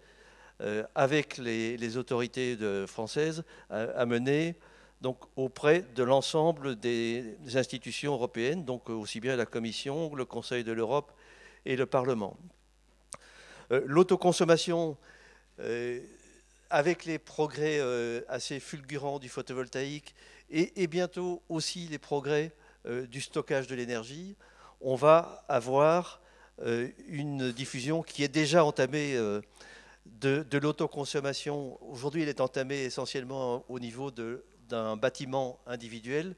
avec les autorités françaises à mener donc, auprès de l'ensemble des institutions européennes, donc aussi bien la Commission, le Conseil de l'Europe et le Parlement. L'autoconsommation, avec les progrès assez fulgurants du photovoltaïque et bientôt aussi les progrès du stockage de l'énergie, on va avoir une diffusion qui est déjà entamée de l'autoconsommation. Aujourd'hui, elle est entamée essentiellement au niveau d'un bâtiment individuel.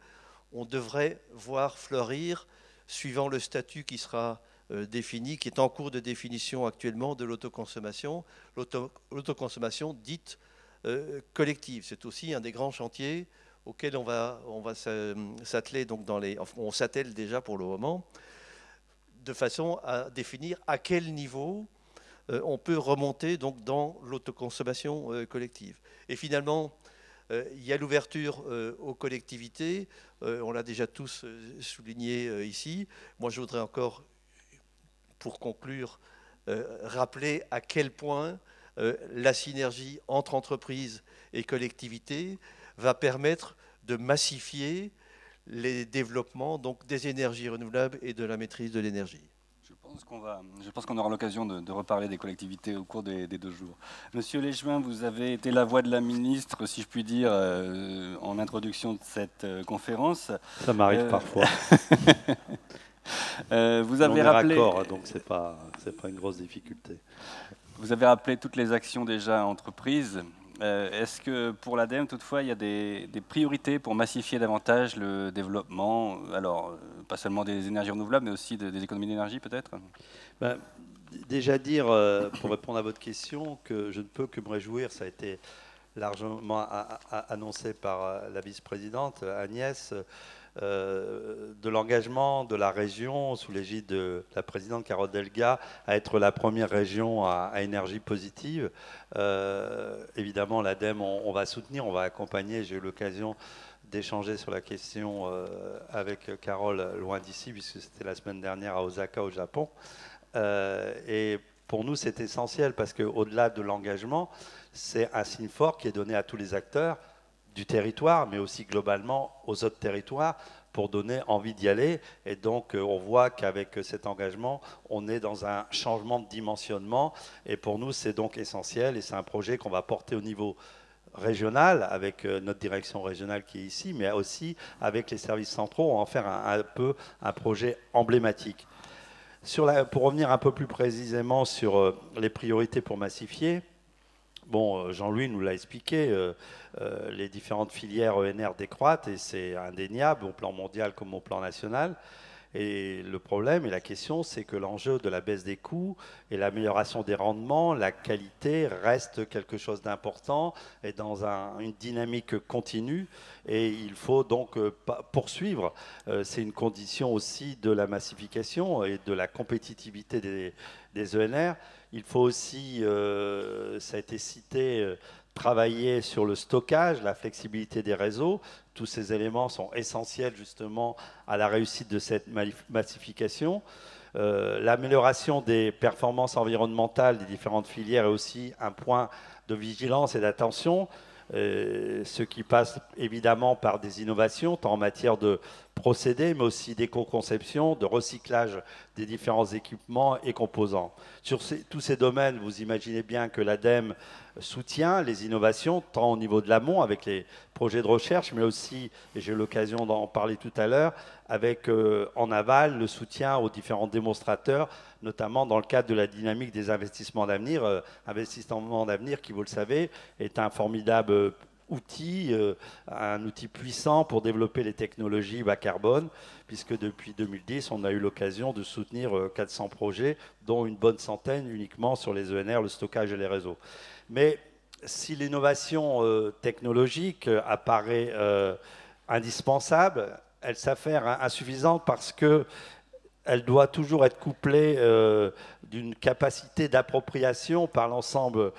On devrait voir fleurir suivant le statut qui sera défini, qui est en cours de définition actuellement de l'autoconsommation, l'autoconsommation dite collective. C'est aussi un des grands chantiers auxquels on va s'atteler, donc on s'attelle déjà pour le moment, de façon à définir à quel niveau on peut remonter donc dans l'autoconsommation collective. Et finalement, il y a l'ouverture aux collectivités, on l'a déjà tous souligné ici. Moi, je voudrais encore, pour conclure, rappeler à quel point la synergie entre entreprises et collectivités va permettre de massifier les développements donc, des énergies renouvelables et de la maîtrise de l'énergie. Je pense qu'on aura l'occasion de reparler des collectivités au cours des 2 jours. Monsieur Léchevin, vous avez été la voix de la ministre, si je puis dire, en introduction de cette conférence. Ça m'arrive parfois. Vous avez rappelé... raccord, donc c'est pas une grosse difficulté. Vous avez rappelé toutes les actions déjà entreprises. Est-ce que pour l'ADEME, toutefois, il y a des priorités pour massifier davantage le développement, alors pas seulement des énergies renouvelables, mais aussi des économies d'énergie peut-être? Déjà dire, pour répondre à votre question, que je ne peux que me réjouir, ça a été largement annoncé par la vice-présidente Agnès, de l'engagement de la région sous l'égide de la présidente Carole Delga à être la première région à énergie positive. Évidemment, l'ADEME, on va soutenir, on va accompagner. J'ai eu l'occasion d'échanger sur la question avec Carole loin d'ici, puisque c'était la semaine dernière à Osaka, au Japon. Et pour nous, c'est essentiel parce qu'au-delà de l'engagement, c'est un signe fort qui est donné à tous les acteurs du territoire, mais aussi globalement aux autres territoires, pour donner envie d'y aller. Et donc, on voit qu'avec cet engagement, on est dans un changement de dimensionnement. Et pour nous, c'est donc essentiel. Et c'est un projet qu'on va porter au niveau régional, avec notre direction régionale qui est ici, mais aussi avec les services centraux. On va en faire un peu un projet emblématique. Pour revenir un peu plus précisément sur les priorités pour massifier, bon, Jean-Louis nous l'a expliqué, les différentes filières ENR décroîtent et c'est indéniable au plan mondial comme au plan national. Et le problème et la question, c'est que l'enjeu de la baisse des coûts et l'amélioration des rendements, la qualité reste quelque chose d'important et dans une dynamique continue. Et il faut donc poursuivre. C'est une condition aussi de la massification et de la compétitivité des ENR. Il faut aussi, ça a été cité, travailler sur le stockage, la flexibilité des réseaux. Tous ces éléments sont essentiels justement à la réussite de cette massification. L'amélioration des performances environnementales des différentes filières est aussi un point de vigilance et d'attention, ce qui passe évidemment par des innovations, tant en matière de procédés, mais aussi d'éco-conception, de recyclage des différents équipements et composants. Sur tous ces domaines, vous imaginez bien que l'ADEME soutient les innovations, tant au niveau de l'amont, avec les projets de recherche, mais aussi, et j'ai eu l'occasion d'en parler tout à l'heure, avec en aval le soutien aux différents démonstrateurs, notamment dans le cadre de la dynamique des investissements d'avenir. Investissement d'avenir qui, vous le savez, est un formidable outil, un outil puissant pour développer les technologies bas carbone, puisque depuis 2010, on a eu l'occasion de soutenir 400 projets, dont une bonne centaine uniquement sur les ENR, le stockage et les réseaux. Mais si l'innovation technologique apparaît indispensable, elle s'avère insuffisante parce que elle doit toujours être couplée d'une capacité d'appropriation par l'ensemble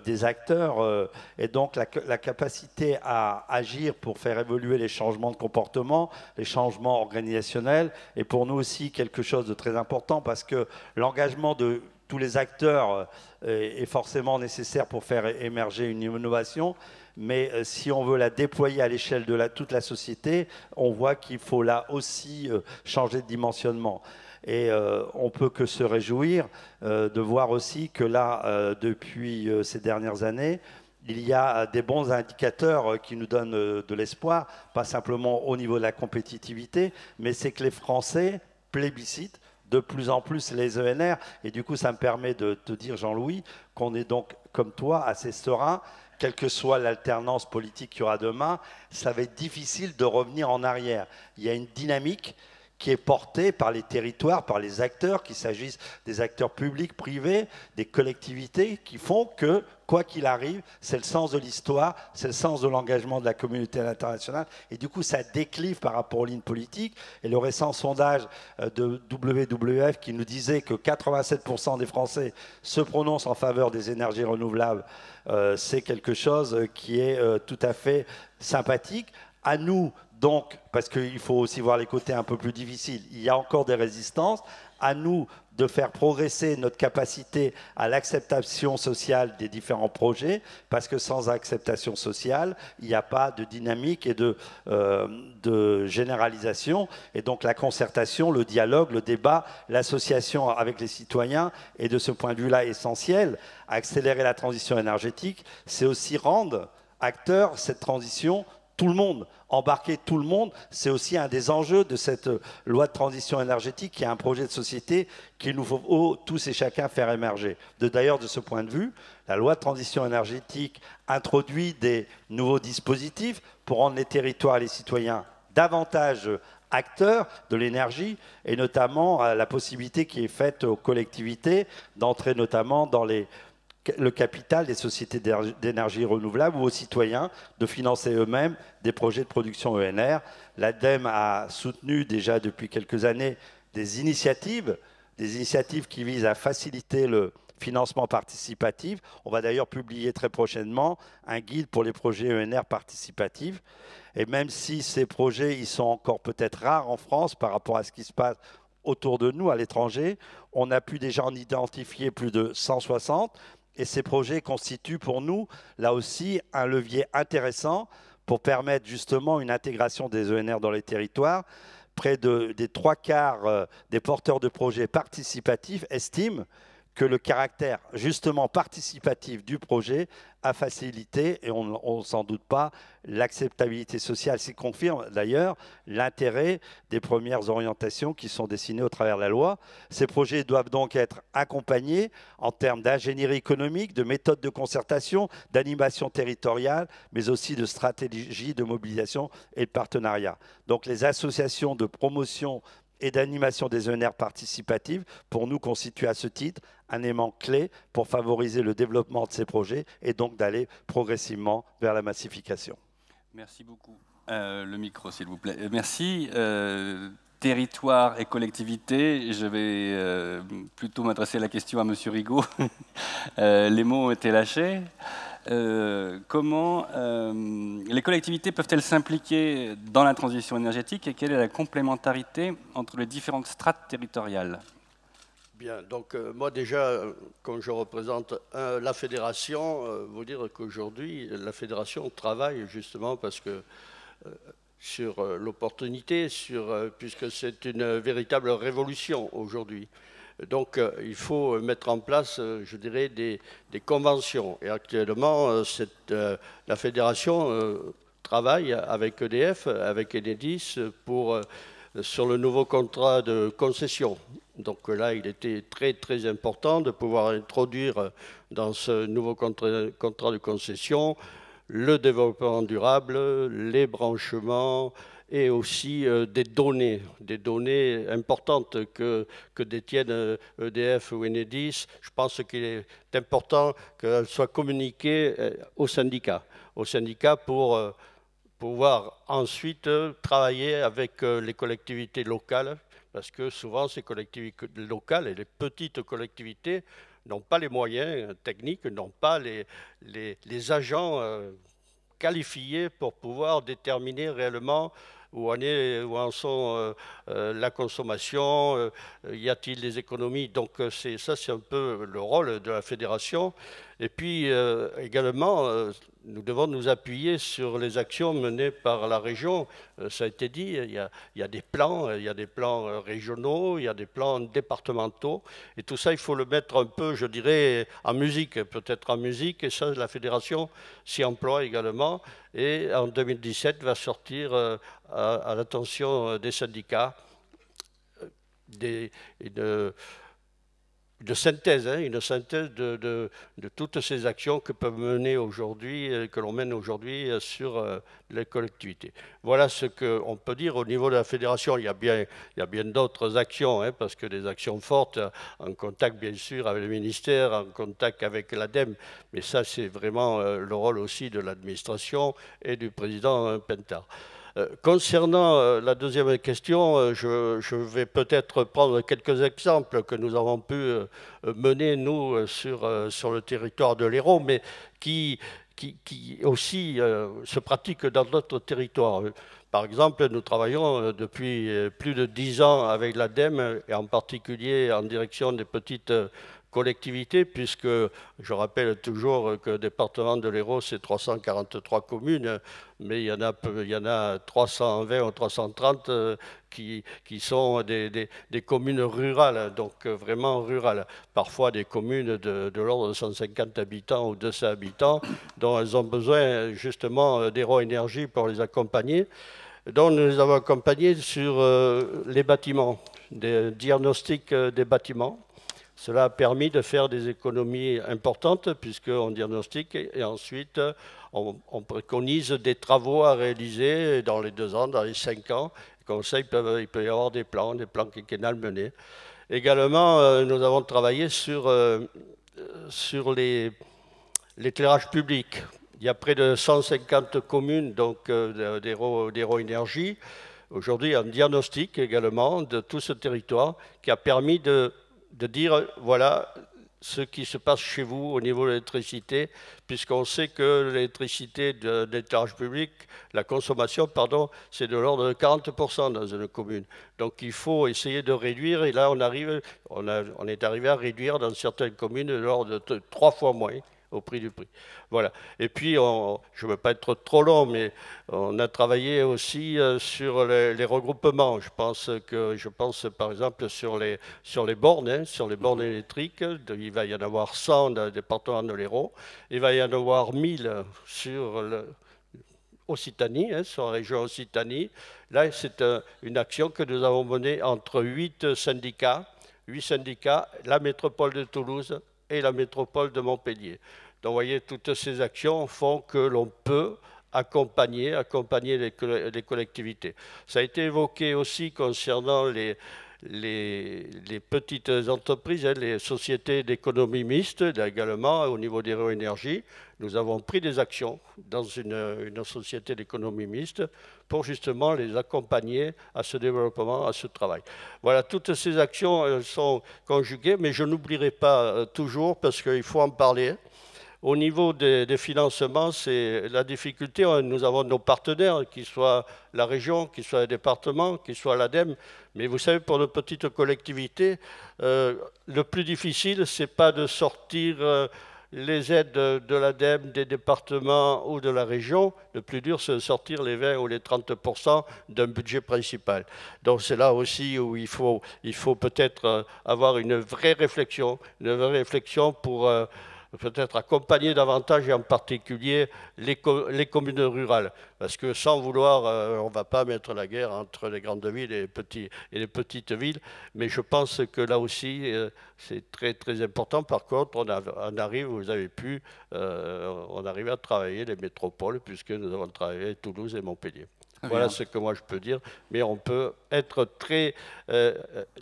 des acteurs et donc la capacité à agir pour faire évoluer les changements de comportement, les changements organisationnels est pour nous aussi quelque chose de très important parce que l'engagement de tous les acteurs est forcément nécessaire pour faire émerger une innovation. Mais si on veut la déployer à l'échelle de toute la société, on voit qu'il faut là aussi changer de dimensionnement. Et on ne peut que se réjouir de voir aussi que là, depuis ces dernières années, il y a des bons indicateurs qui nous donnent de l'espoir, pas simplement au niveau de la compétitivité, mais c'est que les Français plébiscitent de plus en plus les ENR. Et du coup, ça me permet de te dire, Jean-Louis, qu'on est donc, comme toi, assez serein. Quelle que soit l'alternance politique qu'il y aura demain, ça va être difficile de revenir en arrière. Il y a une dynamique qui est porté par les territoires, par les acteurs, qu'il s'agisse des acteurs publics, privés, des collectivités, qui font que, quoi qu'il arrive, c'est le sens de l'histoire, c'est le sens de l'engagement de la communauté internationale. Et du coup, ça déclive par rapport aux lignes politiques. Et le récent sondage de WWF qui nous disait que 87% des Français se prononcent en faveur des énergies renouvelables, c'est quelque chose qui est tout à fait sympathique. À nous, donc, parce qu'il faut aussi voir les côtés un peu plus difficiles, il y a encore des résistances, à nous de faire progresser notre capacité à l'acceptation sociale des différents projets, parce que sans acceptation sociale, il n'y a pas de dynamique et de généralisation. Et donc la concertation, le dialogue, le débat, l'association avec les citoyens est de ce point de vue-là essentiel. Accélérer la transition énergétique, c'est aussi rendre acteur cette transition tout le monde. Embarquer tout le monde, c'est aussi un des enjeux de cette loi de transition énergétique qui est un projet de société qu'il nous faut tous et chacun faire émerger. D'ailleurs, de ce point de vue, la loi de transition énergétique introduit des nouveaux dispositifs pour rendre les territoires et les citoyens davantage acteurs de l'énergie, et notamment la possibilité qui est faite aux collectivités d'entrer notamment dans le capital des sociétés d'énergie renouvelable ou aux citoyens de financer eux-mêmes des projets de production ENR. L'ADEME a soutenu déjà depuis quelques années des initiatives qui visent à faciliter le financement participatif. On va d'ailleurs publier très prochainement un guide pour les projets ENR participatifs. Et même si ces projets ils sont encore peut-être rares en France par rapport à ce qui se passe autour de nous à l'étranger, on a pu déjà en identifier plus de 160. Et ces projets constituent pour nous, là aussi, un levier intéressant pour permettre justement une intégration des ENR dans les territoires. Près des 3/4 des porteurs de projets participatifs estiment que le caractère justement participatif du projet a facilité, et on ne s'en doute pas, l'acceptabilité sociale. C'est confirme d'ailleurs l'intérêt des premières orientations qui sont dessinées au travers de la loi. Ces projets doivent donc être accompagnés en termes d'ingénierie économique, de méthodes de concertation, d'animation territoriale, mais aussi de stratégie de mobilisation et de partenariat. Donc les associations de promotion et d'animation des ENR participatives, pour nous, constituent à ce titre un aimant clé pour favoriser le développement de ces projets et donc d'aller progressivement vers la massification. Merci beaucoup. Le micro, s'il vous plaît. Merci. Territoire et collectivité, je vais plutôt m'adresser la question à M. Rigaud. Les mots ont été lâchés. Comment les collectivités peuvent-elles s'impliquer dans la transition énergétique et quelle est la complémentarité entre les différentes strates territoriales? Bien, donc moi déjà, quand je représente la fédération, vous dire qu'aujourd'hui, la fédération travaille justement parce que sur l'opportunité, puisque c'est une véritable révolution aujourd'hui. Donc, il faut mettre en place, je dirais, des conventions. Et actuellement, la fédération travaille avec EDF, avec Enedis, sur le nouveau contrat de concession. Donc là, il était très, très important de pouvoir introduire dans ce nouveau contrat de concession le développement durable, les branchements, et aussi des données importantes que détiennent EDF ou Enedis. Je pense qu'il est important qu'elles soient communiquées aux syndicats pour pouvoir ensuite travailler avec les collectivités locales, parce que souvent ces collectivités locales et les petites collectivités n'ont pas les moyens techniques, n'ont pas les agents qualifiés pour pouvoir déterminer réellement où en sont la consommation, y a-t-il des économies. Donc ça, c'est un peu le rôle de la fédération. Et puis également, nous devons nous appuyer sur les actions menées par la région. Ça a été dit, il y a des plans régionaux, il y a des plans départementaux. Et tout ça, il faut le mettre un peu, je dirais, en musique, peut-être en musique. Et ça, la fédération s'y emploie également. Et en 2017, va sortir à l'attention des syndicats synthèse, hein, une synthèse de toutes ces actions que peuvent mener aujourd'hui, que l'on mène aujourd'hui sur les collectivités. Voilà ce qu'on peut dire au niveau de la fédération. Il y a bien d'autres actions, hein, parce que des actions fortes, en contact bien sûr avec le ministère, en contact avec l'ADEME, mais ça c'est vraiment le rôle aussi de l'administration et du président Pentard. Concernant la deuxième question, je vais peut-être prendre quelques exemples que nous avons pu mener, nous, sur le territoire de l'Hérault, mais qui aussi se pratiquent dans d'autres territoires. Par exemple, nous travaillons depuis plus de 10 ans avec l'ADEME, et en particulier en direction des petites collectivités, puisque je rappelle toujours que le département de l'Hérault, c'est 343 communes, mais il y en a 320 ou 330 qui sont des communes rurales, donc vraiment rurales. Parfois des communes de l'ordre de 150 habitants ou 200 habitants, dont elles ont besoin justement d'Hérault Énergie pour les accompagner. Donc nous les avons accompagnés sur les bâtiments, des diagnostics des bâtiments. Cela a permis de faire des économies importantes puisqu'on diagnostique et ensuite on préconise des travaux à réaliser dans les 2 ans, dans les 5 ans. Comme ça, il peut y avoir des plans quinquennales menés. Également, nous avons travaillé sur l'éclairage public. Il y a près de 150 communes d'Hérault Énergie. Aujourd'hui, un diagnostic également de tout ce territoire qui a permis de dire, voilà ce qui se passe chez vous au niveau de l'électricité, puisqu'on sait que l'électricité de l'éclairage public, la consommation, pardon, c'est de l'ordre de 40% dans une commune. Donc il faut essayer de réduire, et là on est arrivé à réduire dans certaines communes de l'ordre de 3 fois moins au prix du prix. Voilà. Et puis, je ne veux pas être trop long, mais on a travaillé aussi sur les regroupements. Je pense par exemple sur les bornes, hein, sur les bornes électriques. Il va y en avoir 100 dans le département de l'Hérault. Il va y en avoir 1000 sur Occitanie, hein, sur la région Occitanie. Là, c'est une action que nous avons menée entre 8 syndicats, la métropole de Toulouse et la métropole de Montpellier. Donc, vous voyez, toutes ces actions font que l'on peut accompagner les collectivités. Ça a été évoqué aussi concernant les petites entreprises, hein, les sociétés d'économie mixte, également au niveau d'Hérault Énergie. Nous avons pris des actions dans une société d'économie mixte pour justement les accompagner à ce développement, à ce travail. Voilà, toutes ces actions sont conjuguées, mais je n'oublierai pas toujours, parce qu'il faut en parler. Au niveau des financements, c'est la difficulté. Nous avons nos partenaires, qu'ils soient la région, qu'ils soient le département, qu'ils soient l'ADEME. Mais vous savez, pour nos petites collectivités, le plus difficile, ce n'est pas de sortir les aides de l'ADEME, des départements ou de la région. Le plus dur, c'est de sortir les 20 ou les 30% d'un budget principal. Donc c'est là aussi où il faut peut-être avoir une vraie réflexion pour peut-être accompagner davantage, et en particulier les communes rurales. Parce que sans vouloir, on ne va pas mettre la guerre entre les grandes villes et les petites villes, mais je pense que là aussi, c'est très très important. Par contre, on arrive, vous avez pu, on arrive à travailler les métropoles, puisque nous avons travaillé Toulouse et Montpellier. Voilà ce que moi je peux dire, mais on peut être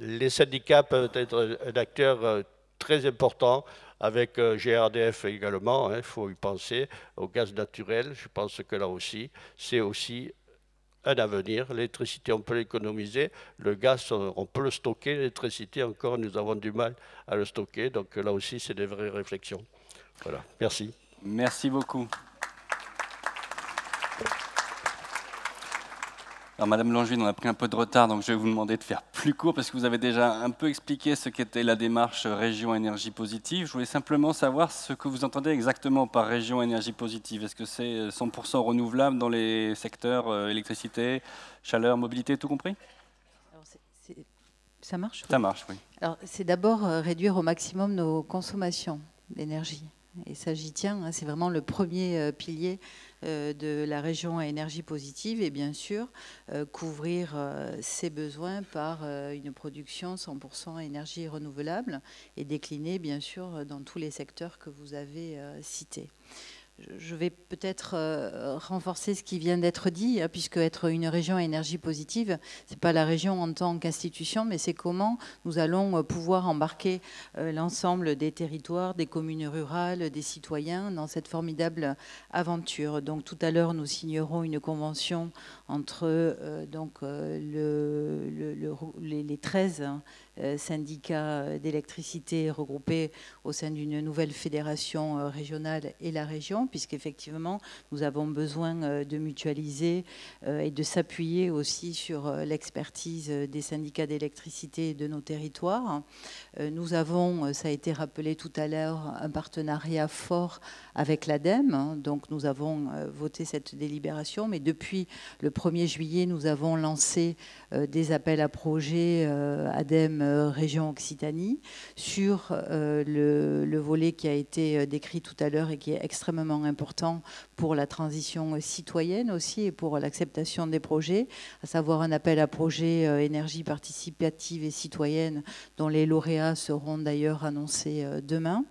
les syndicats peuvent être un acteur très important, avec GRDF également, il faut y penser, au gaz naturel. Je pense que là aussi, c'est aussi un avenir. L'électricité, on peut l'économiser. Le gaz, on peut le stocker. L'électricité, encore, nous avons du mal à le stocker. Donc là aussi, c'est des vraies réflexions. Voilà, merci. Merci beaucoup. Alors, Madame Langevin, on a pris un peu de retard, donc je vais vous demander de faire plus court parce que vous avez déjà un peu expliqué ce qu'était la démarche Région Énergie Positive. Je voulais simplement savoir ce que vous entendez exactement par Région Énergie Positive. Est-ce que c'est 100% renouvelable dans les secteurs électricité, chaleur, mobilité, tout compris? Alors, ça marche? Ça marche, oui. Alors, c'est d'abord réduire au maximum nos consommations d'énergie. Et ça, j'y tiens. Hein, c'est vraiment le premier pilier de la région à énergie positive. Et bien sûr, couvrir ses besoins par une production 100% énergie renouvelable et décliner, bien sûr, dans tous les secteurs que vous avez cités. Je vais peut-être renforcer ce qui vient d'être dit, puisque être une région à énergie positive, ce n'est pas la région en tant qu'institution, mais c'est comment nous allons pouvoir embarquer l'ensemble des territoires, des communes rurales, des citoyens dans cette formidable aventure. Donc tout à l'heure, nous signerons une convention entre les 13 syndicats d'électricité regroupés au sein d'une nouvelle fédération régionale et la région, puisqu'effectivement, nous avons besoin de mutualiser et de s'appuyer aussi sur l'expertise des syndicats d'électricité de nos territoires. Nous avons, ça a été rappelé tout à l'heure, un partenariat fort avec l'ADEME. Donc nous avons voté cette délibération, mais depuis le 1er juillet, nous avons lancé des appels à projets ADEME Région Occitanie sur le volet qui a été décrit tout à l'heure et qui est extrêmement important pour la transition citoyenne aussi et pour l'acceptation des projets, à savoir un appel à projet énergie participative et citoyenne dont les lauréats seront d'ailleurs annoncés demain.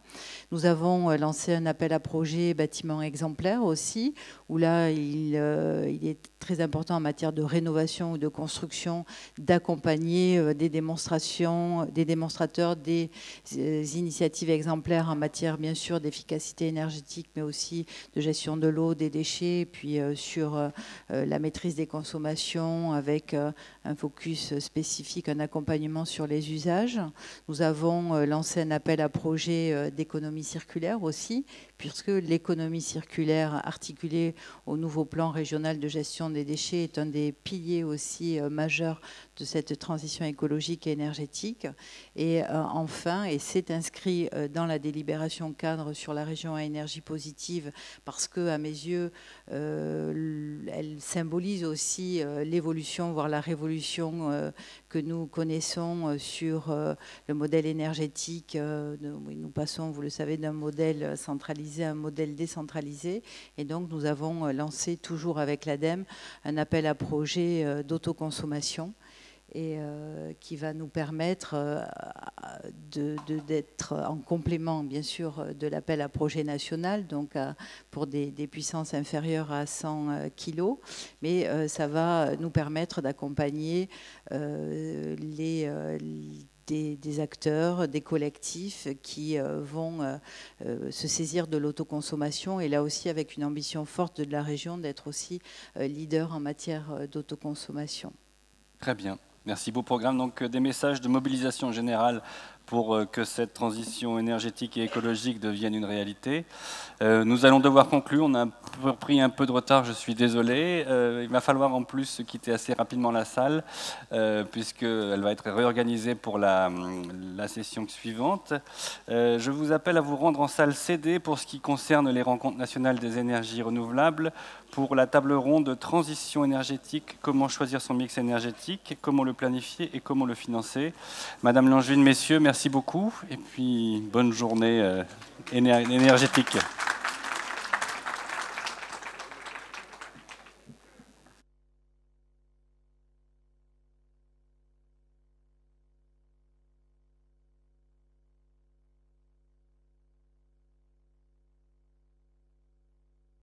Nous avons lancé un appel à projet bâtiment exemplaire aussi, où là, il est très important en matière de rénovation ou de construction d'accompagner des démonstrations, des démonstrateurs, des initiatives exemplaires en matière bien sûr d'efficacité énergétique, mais aussi de gestion de l'eau, des déchets, puis sur la maîtrise des consommations avec un focus spécifique, un accompagnement sur les usages. Nous avons lancé un appel à projet d'économie circulaire aussi, puisque l'économie circulaire articulée au nouveau plan régional de gestion des déchets est un des piliers aussi majeurs de cette transition écologique et énergétique. Et enfin, et c'est inscrit dans la délibération cadre sur la région à énergie positive, parce que à mes yeux, elle symbolise aussi l'évolution, voire la révolution que nous connaissons sur le modèle énergétique. Nous passons, vous le savez, d'un modèle centralisé à un modèle décentralisé. Et donc, nous avons lancé, toujours avec l'ADEME, un appel à projet d'autoconsommation et qui va nous permettre d'être en complément, bien sûr, de l'appel à projet national, donc pour des puissances inférieures à 100 kg, mais ça va nous permettre d'accompagner des acteurs, des collectifs qui vont se saisir de l'autoconsommation, et là aussi avec une ambition forte de la région d'être aussi leader en matière d'autoconsommation. Très bien. Merci. Beau programme. Donc des messages de mobilisation générale pour que cette transition énergétique et écologique devienne une réalité. Nous allons devoir conclure. On a pris un peu de retard, je suis désolé. Il va falloir en plus quitter assez rapidement la salle, puisqu'elle va être réorganisée pour la session suivante. Je vous appelle à vous rendre en salle CD pour ce qui concerne les rencontres nationales des énergies renouvelables, pour la table ronde de transition énergétique, comment choisir son mix énergétique, comment le planifier et comment le financer. Madame Langevin, messieurs, merci beaucoup et puis bonne journée énergétique.